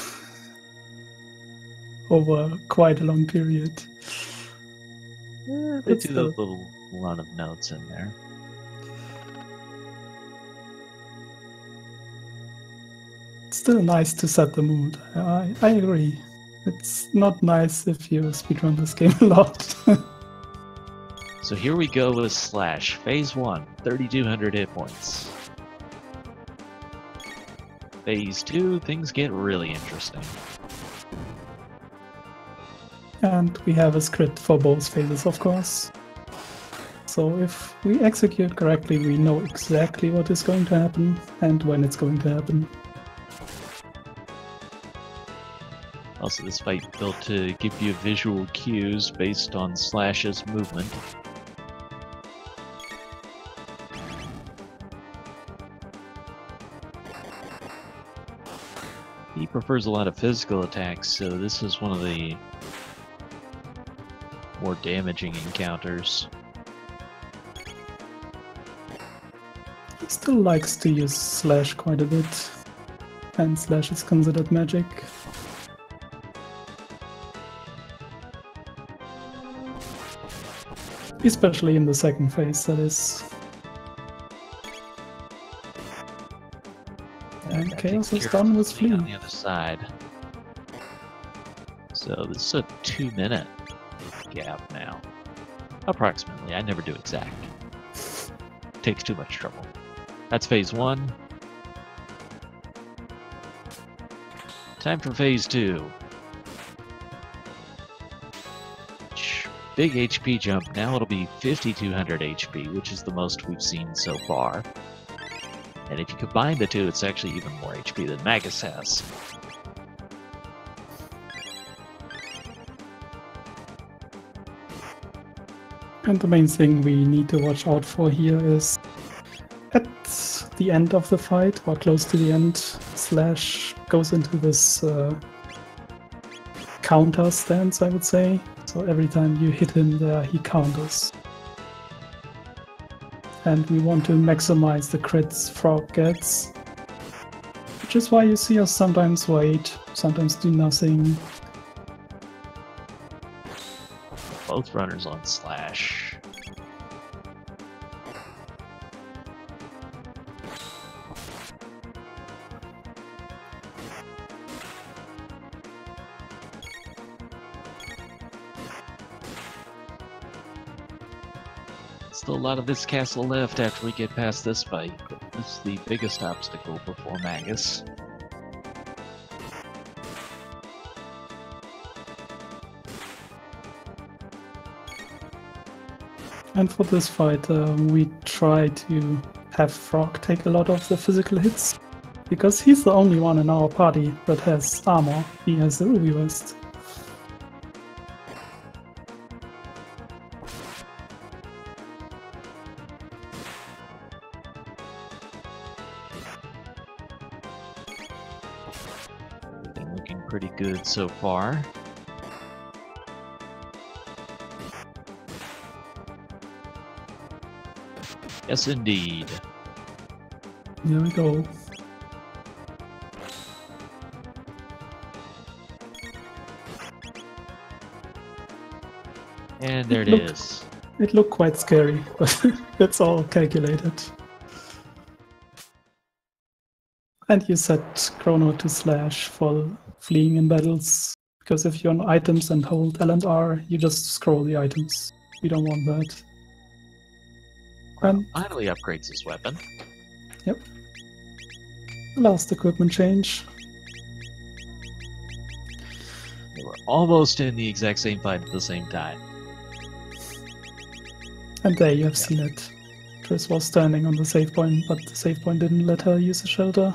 A: over quite a long period.
B: They do the little run of notes in there.
A: Still nice to set the mood. I agree. It's not nice if you speedrun this game a lot.
B: So here we go with Slash. Phase 1, 3,200 hit points. Phase 2, things get really interesting.
A: And we have a script for both phases, of course. So if we execute correctly, we know exactly what is going to happen and when it's going to happen.
B: Also, this fight built to give you visual cues based on Slash's movement. He prefers a lot of physical attacks, so this is one of the more damaging encounters.
A: He still likes to use Slash quite a bit, and Slash is considered magic. Especially in the second phase, that is. And Chaos is done with Flea.
B: On the other side. So this is a 2-minute gap now. Approximately. I never do exact. Takes too much trouble. That's phase 1. Time for phase 2. Big HP jump. Now it'll be 5200 HP, which is the most we've seen so far. And if you combine the two, it's actually even more HP than Magus has.
A: And the main thing we need to watch out for here is at the end of the fight, or close to the end, Slash goes into this counter stance, I would say. So every time you hit him there, he counters. And we want to maximize the crits Frog gets. Which is why you see us sometimes wait, sometimes do nothing.
B: Both runners on Slash. Still a lot of this castle left after we get past this fight, but this is the biggest obstacle before Magus.
A: And for this fight, we try to have Frog take a lot of the physical hits, because he's the only one in our party that has armor. He has the Ruby Vest.
B: Everything looking pretty good so far. Yes, indeed.
A: There we go.
B: And there it is.
A: It looked quite scary, but it's all calculated. And you set Chrono to Slash for fleeing in battles, because if you're on items and hold L and R, you just scroll the items. We don't want that. And
B: Finally upgrades his weapon.
A: yep. Last equipment change.
B: They were almost in the exact same fight at the same time.
A: And there you have seen it. Triss was standing on the save point, but the save point didn't let her use the shelter.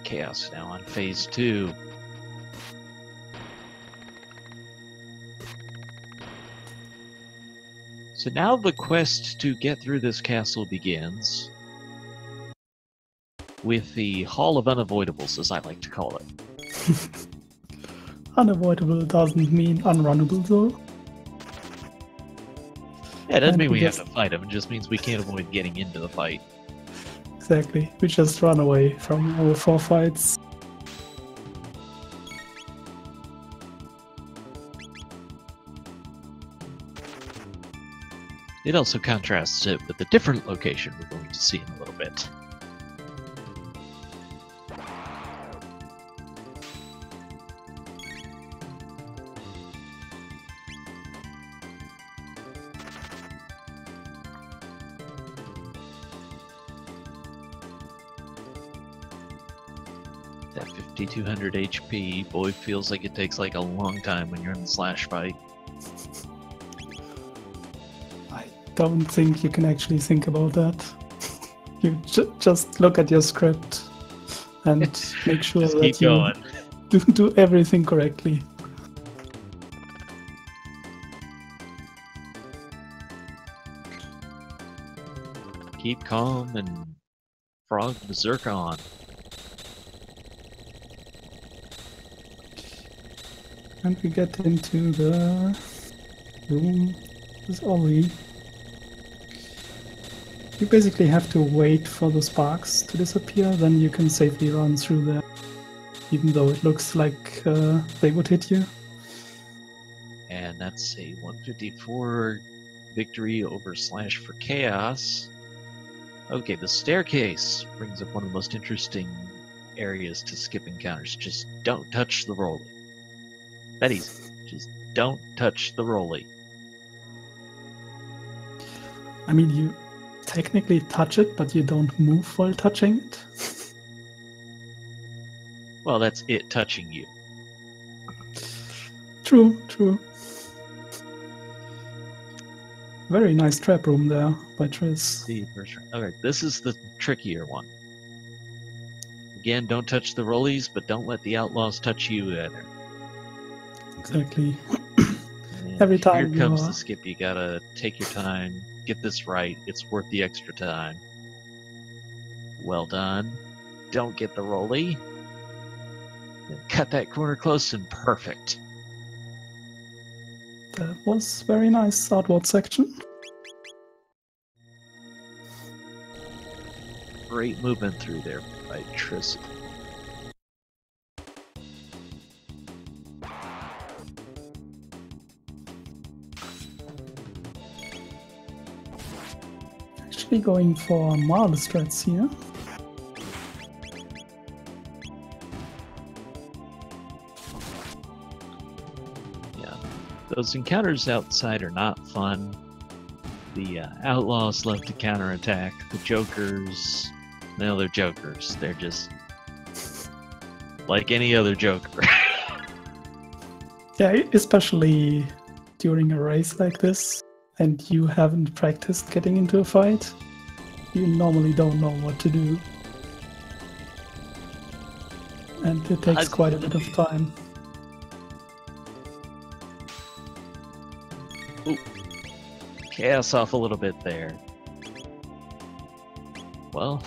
B: Chaos now on phase 2. So now the quest to get through this castle begins with the Hall of Unavoidables, as I like to call it.
A: Unavoidable doesn't mean unrunnable though.
B: Yeah, it doesn't
A: And
B: mean
A: we
B: we have
A: just-
B: to fight them, it just means we can't avoid getting into the fight.
A: Exactly. We just run away from our 4 fights.
B: It also contrasts it with a different location we're going to see in a little bit. That 5200 HP, boy, feels like it takes like a long time when you're in the Slash fight.
A: I don't think you can actually think about that. You just look at your script and make sure
B: Just
A: that
B: keep
A: you
B: going.
A: do everything correctly.
B: Keep calm and frog berserk on.
A: And we get into the room with Ollie. You basically have to wait for the sparks to disappear, then you can safely run through there. Even though it looks like they would hit you.
B: And that's a 154 victory over Slash for Chaos. Okay, the staircase brings up one of the most interesting areas to skip encounters. Just don't touch the rolly. That easy. Just don't touch the rolly.
A: I mean, you technically touch it, but you don't move while touching it.
B: Well, that's it touching you.
A: True, true. Very nice trap room there by Triss.
B: Alright, this is the trickier one. Again, don't touch the rollies, but don't let the outlaws touch you either.
A: Exactly.
B: And
A: Every time
B: here comes the skip. You gotta take your time, get this right. It's worth the extra time. Well done. Don't get the rolly. Then cut that corner close and perfect.
A: That was very nice outward section.
B: Great movement through there by Triss.
A: Actually going for Magus strats here.
B: Yeah, those encounters outside are not fun. The outlaws love to counterattack. The jokers, no, they're jokers. They're just like any other joker.
A: Yeah, especially during a race like this, and you haven't practiced getting into a fight, you normally don't know what to do. And it takes quite a bit of time.
B: Ooh. Chaos off a little bit there. Well,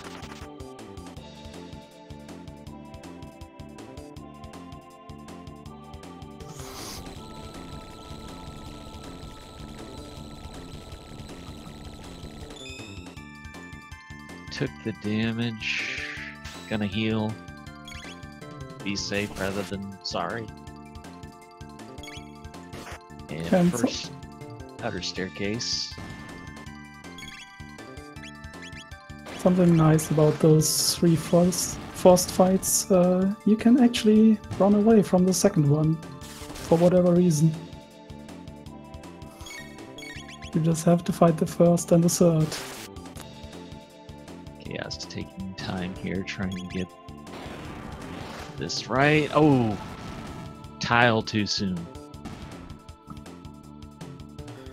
B: took the damage. Gonna heal. Be safe rather than sorry. And first outer staircase.
A: Something nice about those three forced fights, you can actually run away from the second one, for whatever reason. You just have to fight the first and the third.
B: Chaos taking time here, trying to get this right. Oh! Tile too soon.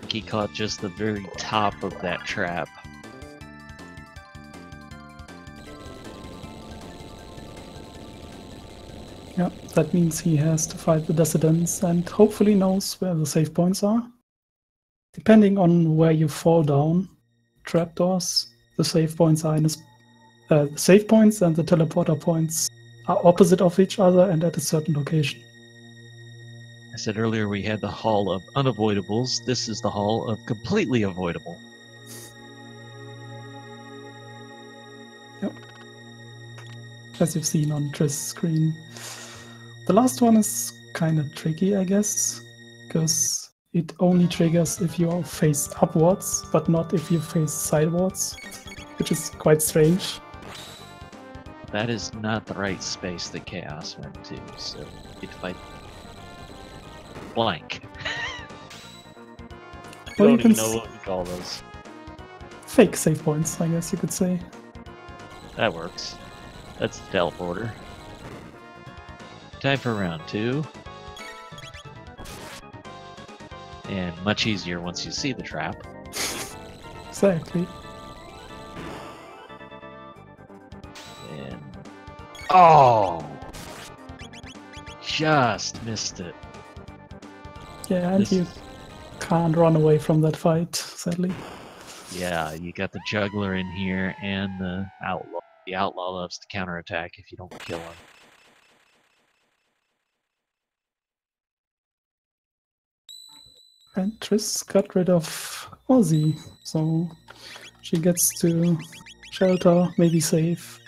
B: He caught just the very top of that trap.
A: Yeah, that means he has to fight the dissidents and hopefully knows where the save points are. Depending on where you fall down, trapdoors, the save points are in the save points and the teleporter points are opposite of each other and at a certain location.
B: I said earlier we had the Hall of Unavoidables. This is the Hall of Completely Avoidable.
A: Yep. As you've seen on Triss' screen. The last one is kind of tricky, I guess, because it only triggers if you face upwards, but not if you face sidewards, which is quite strange.
B: That is not the right space that Chaos went to, so you'd fight blank. I
A: Well,
B: don't even know what we call those.
A: Fake save points, I guess you could say.
B: That works. That's the teleporter. Time for round 2. And much easier once you see the trap.
A: Exactly.
B: And oh! Just missed it.
A: Yeah, and you can't run away from that fight, sadly.
B: Yeah, you got the juggler in here and the outlaw. The outlaw loves to counterattack if you don't kill him.
A: And Triss got rid of Ozzy, so she gets to shelter, maybe save.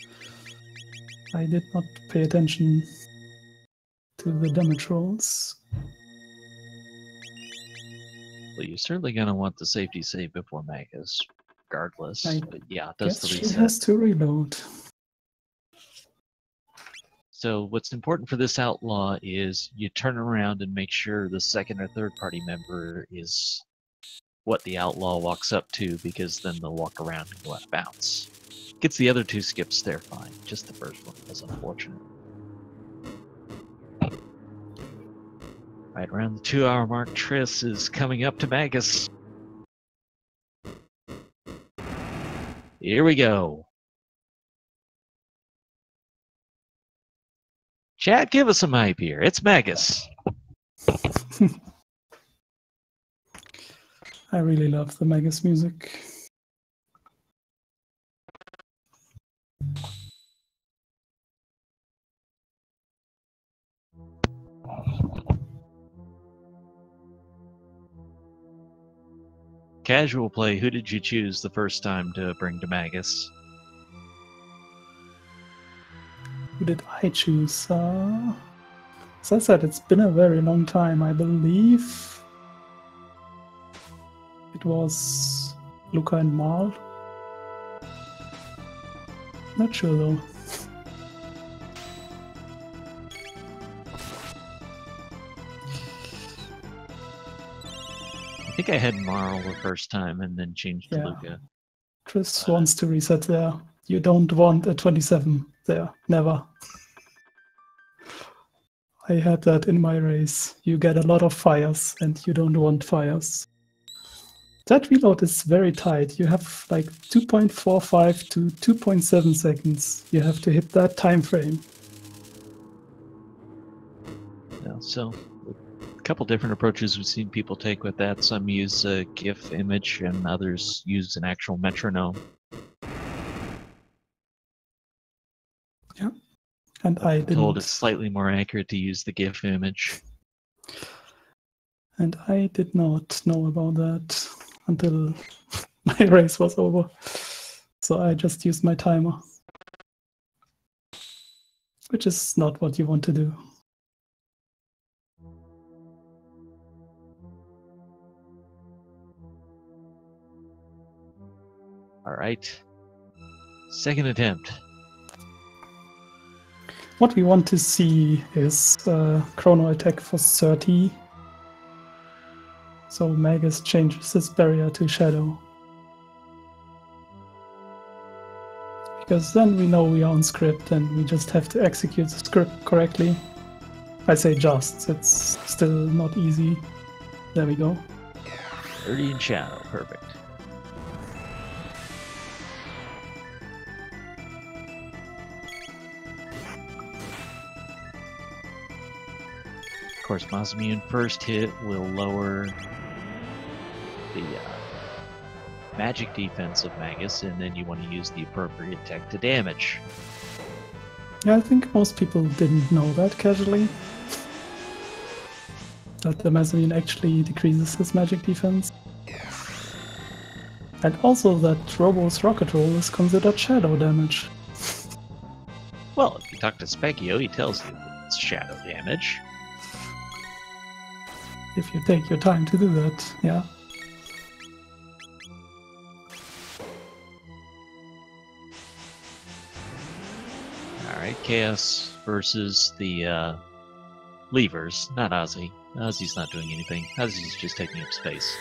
A: I did not pay attention to the damage rolls.
B: Well, you're certainly going to want the safety save before Magus, regardless. But yeah, that's the reset.
A: She has to reload.
B: So what's important for this outlaw is you turn around and make sure the second or third party member is what the outlaw walks up to, because then they'll walk around and go out of bounds. Gets the other two skips there fine. Just the first one was unfortunate. Right around the 2-hour mark, Triss is coming up to Magus. Here we go. Chat, give us some hype here. It's Magus.
A: I really love the Magus music.
B: Casual play, who did you choose the first time to bring to Magus?
A: Who did I choose? As I said, it's been a very long time. I believe it was Luca and Marl. Not sure though.
B: I think I had Marl the first time and then changed to Luca.
A: Triss wants to reset there. You don't want a 27 there. Never. I had that in my race. You get a lot of fires and you don't want fires. That reload is very tight. You have like 2.45 to 2.7 seconds. You have to hit that time frame.
B: Yeah, so a couple different approaches we've seen people take with that. Some use a GIF image and others use an actual metronome.
A: Yeah. And I didn't.
B: Told it's slightly more accurate to use the GIF image.
A: And I did not know about that until my race was over. So I just used my timer. Which is not what you want to do.
B: All right. Second attempt.
A: What we want to see is Chrono attack for 30. So Magus changes his barrier to Shadow. Because then we know we are on script and we just have to execute the script correctly. I say just, it's still not easy. There we go.
B: 30 in Shadow, perfect. Of course, Masamune first hit will lower the magic defense of Magus, and then you want to use the appropriate tech to damage.
A: Yeah, I think most people didn't know that casually. That the Masamune actually decreases his magic defense. And also that Robo's rocket roll is considered shadow damage.
B: Well, if you talk to Specchio, he tells you that it's shadow damage.
A: If you take your time to do that, yeah.
B: Alright, Chaos versus the levers, not Ozzy. Ozzy's not doing anything. Ozzy's just taking up space.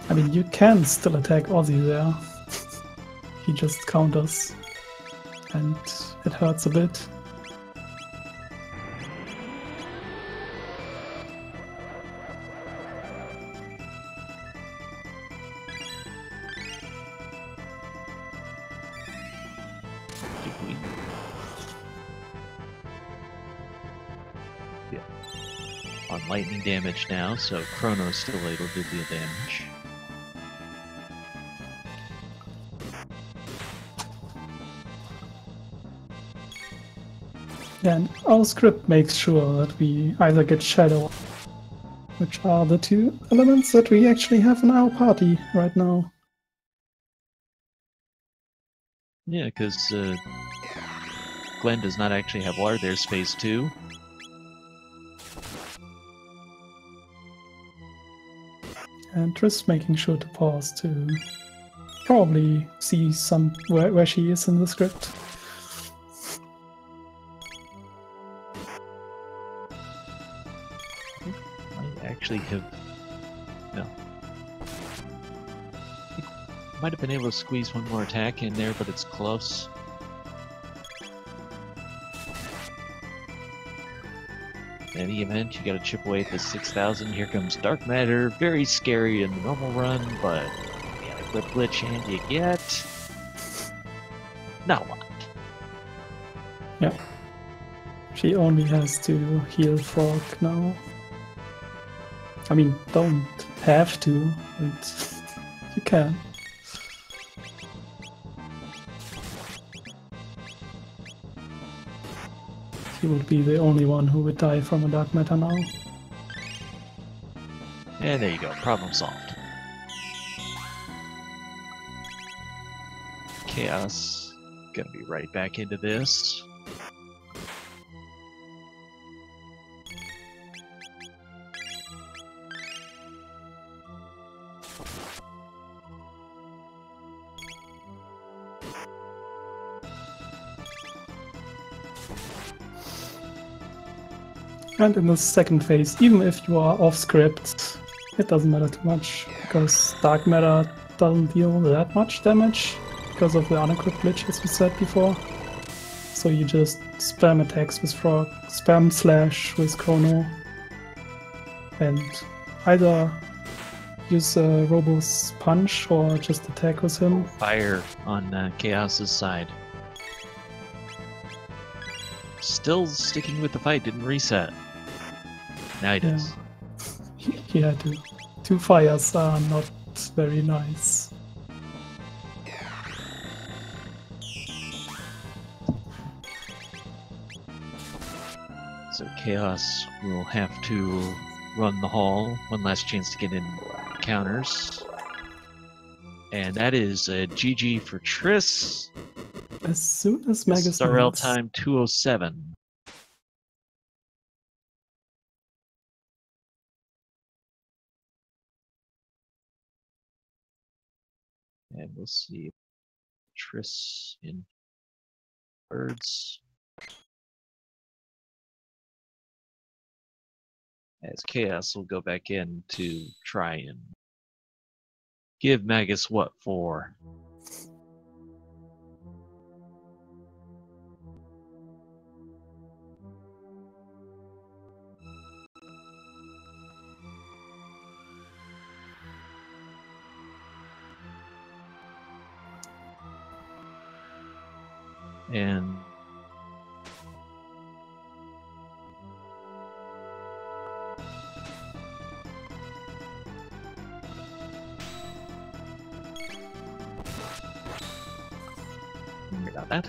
A: I mean, you can still attack Ozzy there. He just counters. And it hurts a bit.
B: On lightning damage now, so Chrono's still able to deal damage.
A: Yeah, and our script makes sure that we either get Shadow, which are the two elements that we actually have in our party right now.
B: Yeah, because Glenn does not actually have water. There's phase 2.
A: And Triss making sure to pause to probably see where she is in the script.
B: Might actually have... No. Might have been able to squeeze one more attack in there, but it's close. In any event, you gotta chip away at the 6,000. Here comes Dark Matter. Very scary in the normal run, but yeah, a quick glitch and you get... not a lot.
A: Yeah. She only has to heal Frog now. I mean, don't have to, but you can. He would be the only one who would die from a Dark Matter now.
B: And there you go, problem solved. Chaos, gonna be right back into this.
A: And in the second phase, even if you are off script, it doesn't matter too much, because Dark Matter doesn't deal that much damage because of the unequipped glitch, as we said before. So you just spam attacks with Frog, spam slash with Chrono, and either use Robo's punch or just attack with him.
B: Fire on Chaos's side. Still sticking with the fight, didn't reset. Now he does.
A: Yeah. He had to. Two fires are not very nice.
B: So Chaos will have to run the hall. One last chance to get in counters. And that is a GG for Triss.
A: As soon as Magus
B: SRL
A: lands.
B: time 207. And we'll see Triss in birds. As Chaos will go back in to try and give Magus what for. And sorry about that.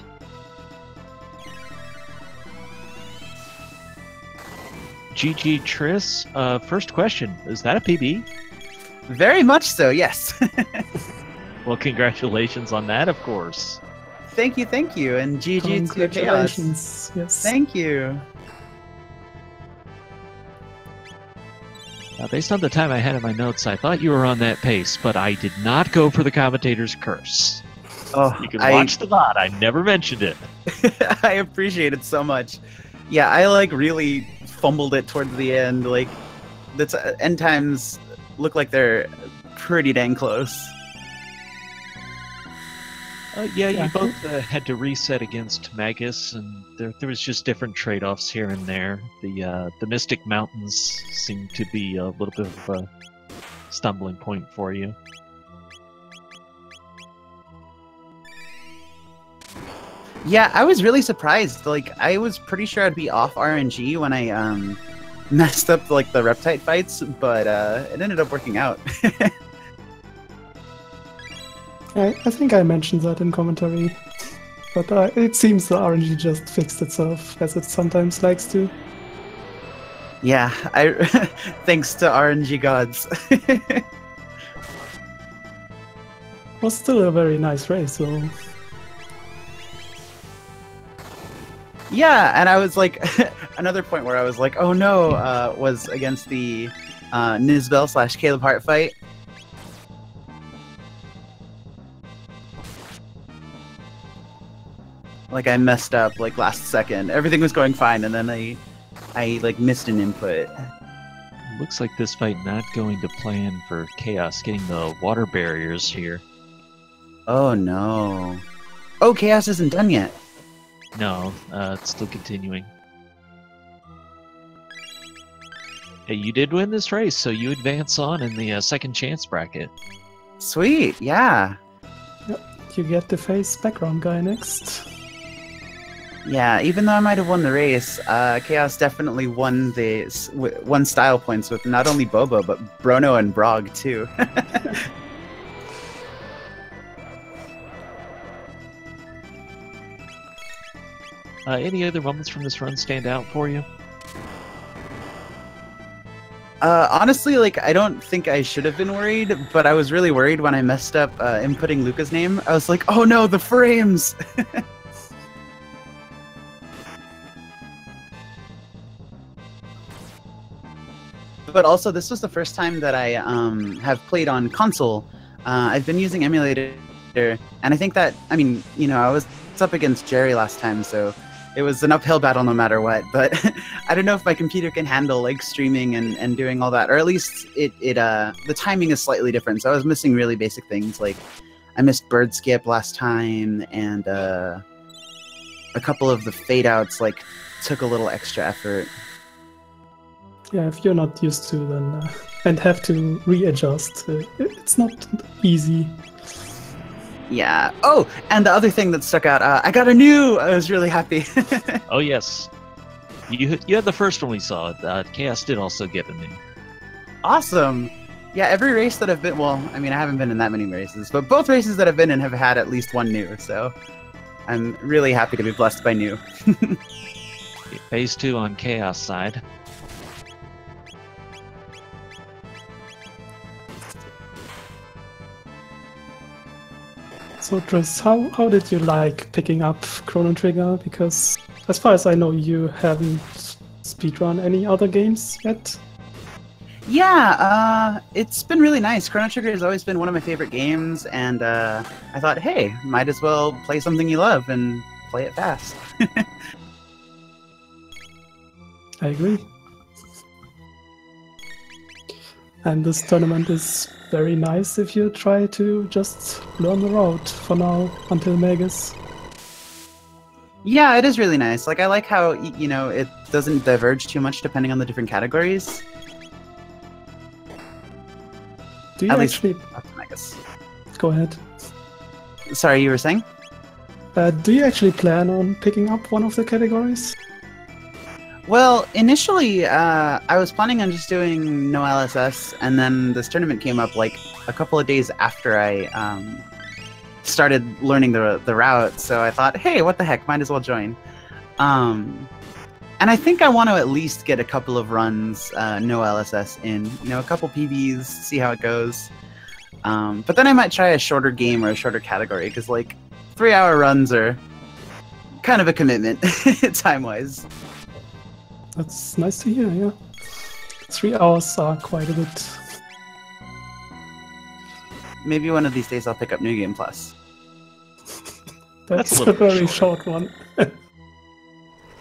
B: GG Triss, first question, is that a PB?
C: Very much so, yes.
B: Well, congratulations on that, of course.
C: Thank you, and GG to Chaos.
A: Congratulations, yes.
C: Thank you.
B: Based on the time I had in my notes, I thought you were on that pace, but I did not go for the commentator's curse.
C: Oh,
B: You can watch the VOD, I never mentioned it.
C: I appreciate it so much. Yeah, I like really fumbled it towards the end. Like, that's end times look like they're pretty dang close.
B: Yeah, you both had to reset against Magus, and there was just different trade-offs here and there. The Mystic Mountains seemed to be a little bit of a stumbling point for you.
C: Yeah, I was really surprised. Like, I was pretty sure I'd be off RNG when I messed up like the Reptite fights, but it ended up working out.
A: I think I mentioned that in commentary, but it seems the RNG just fixed itself, as it sometimes likes to.
C: Yeah, thanks to RNG gods.
A: Was still a very nice race, though.
C: Yeah, and I was like, another point where I was like, oh no, was against the Nizbel / Caleb Hart fight. Like, I messed up like last second. Everything was going fine, and then I like missed an input.
B: Looks like this fight not going to plan for Chaos getting the water barriers here.
C: Oh no. Oh, Chaos isn't done yet.
B: No, it's still continuing. Hey, you did win this race, so you advance on in the second chance bracket.
C: Sweet, yeah.
A: You get to face background guy next.
C: Yeah, even though I might have won the race, Chaos definitely won won style points with not only Bobo, but Chrono and Brog, too.
B: Any other moments from this run stand out for you?
C: Honestly, like, I don't think I should have been worried, but I was really worried when I messed up inputting Luca's name. I was like, oh no, the frames! But also, this was the first time that I have played on console. I've been using emulator, and I think that, I mean, you know, I was up against Jerry last time, so it was an uphill battle no matter what. But I don't know if my computer can handle like streaming and doing all that, or at least the timing is slightly different. So I was missing really basic things, like I missed bird skip last time, and a couple of the fade outs like took a little extra effort.
A: Yeah, if you're not used to then and have to readjust, it's not easy.
C: Yeah. Oh, and the other thing that stuck out, I got a new. I was really happy.
B: Oh yes, you had the first one we saw. Chaos did also get a new.
C: Awesome. Yeah, every race that I've been, well, I mean, I haven't been in that many races, but both races that I've been in have had at least one new. So I'm really happy to be blessed by new.
B: Phase 2 on Chaos side.
A: So Triss, how did you like picking up Chrono Trigger? Because as far as I know, you haven't speedrun any other games yet.
C: Yeah, it's been really nice. Chrono Trigger has always been one of my favorite games, and I thought, hey, might as well play something you love and play it fast.
A: I agree. And this tournament is very nice if you try to just learn the route for now until Magus.
C: Yeah, it is really nice. Like, I like how, you know, it doesn't diverge too much depending on the different categories.
A: Do you
C: At
A: actually...
C: least up to Magus.
A: Go ahead.
C: Sorry, you were saying?
A: Do you actually plan on picking up one of the categories?
C: Well, initially, I was planning on just doing no LSS, and then this tournament came up like a couple of days after I started learning the route. So I thought, hey, what the heck, might as well join. And I think I want to at least get a couple of runs, no LSS in, you know, a couple PBs, see how it goes. But then I might try a shorter game or a shorter category, because like 3-hour runs are kind of a commitment time-wise.
A: That's nice to hear, yeah. 3 hours are quite a bit.
C: Maybe one of these days I'll pick up New Game Plus.
A: That's
B: a
A: a very
B: shorter.
A: short one.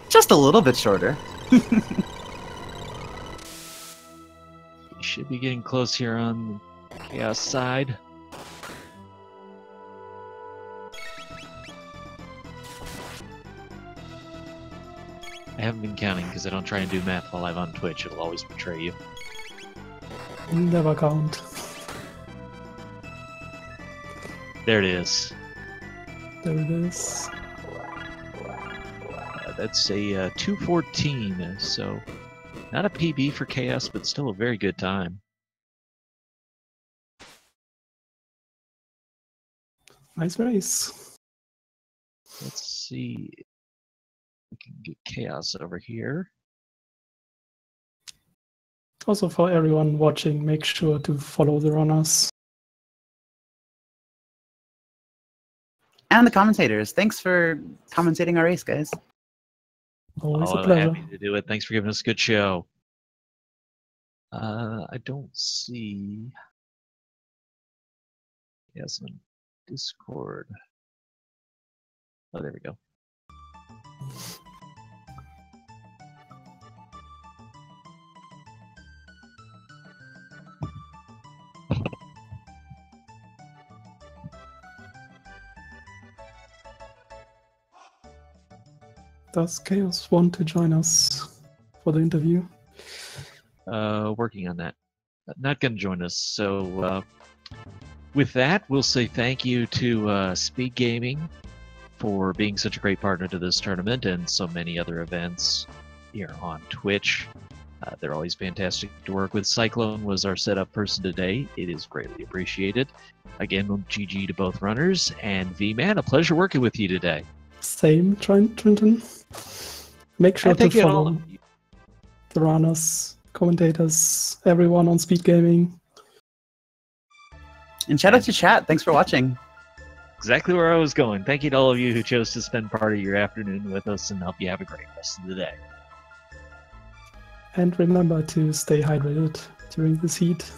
C: Just a little bit shorter.
B: You should be getting close here on the Chaos side. I haven't been counting because I don't try and do math while I'm on Twitch. It'll always betray you.
A: Never count.
B: There it is.
A: There it is.
B: That's a 2:14, so not a PB for Chaos, but still a very good time.
A: Nice race.
B: Let's see. We can get Chaos over here.
A: Also for everyone watching, make sure to follow the runners.
C: And the commentators. Thanks for commentating our race, guys.
A: Always
B: Oh,
A: a
B: I'm
A: pleasure.
B: happy to do it. Thanks for giving us a good show. I don't see. Yes, on Discord. Oh, there we go.
A: Does Chaos want to join us for the interview?
B: working on that. Not going to join us. So with that, we'll say thank you to Speed Gaming for being such a great partner to this tournament and so many other events here on Twitch. They're always fantastic to work with. Cyclone was our setup person today. It is greatly appreciated. Again, GG to both runners. And V-Man, a pleasure working with you today.
A: Same, Trenton. Make sure to follow the runners, commentators, everyone on Speed Gaming.
C: And shout out to chat. Thanks for watching.
B: Exactly where I was going. Thank you to all of you who chose to spend part of your afternoon with us, and hope you have a great rest of the day.
A: And remember to stay hydrated during this heat.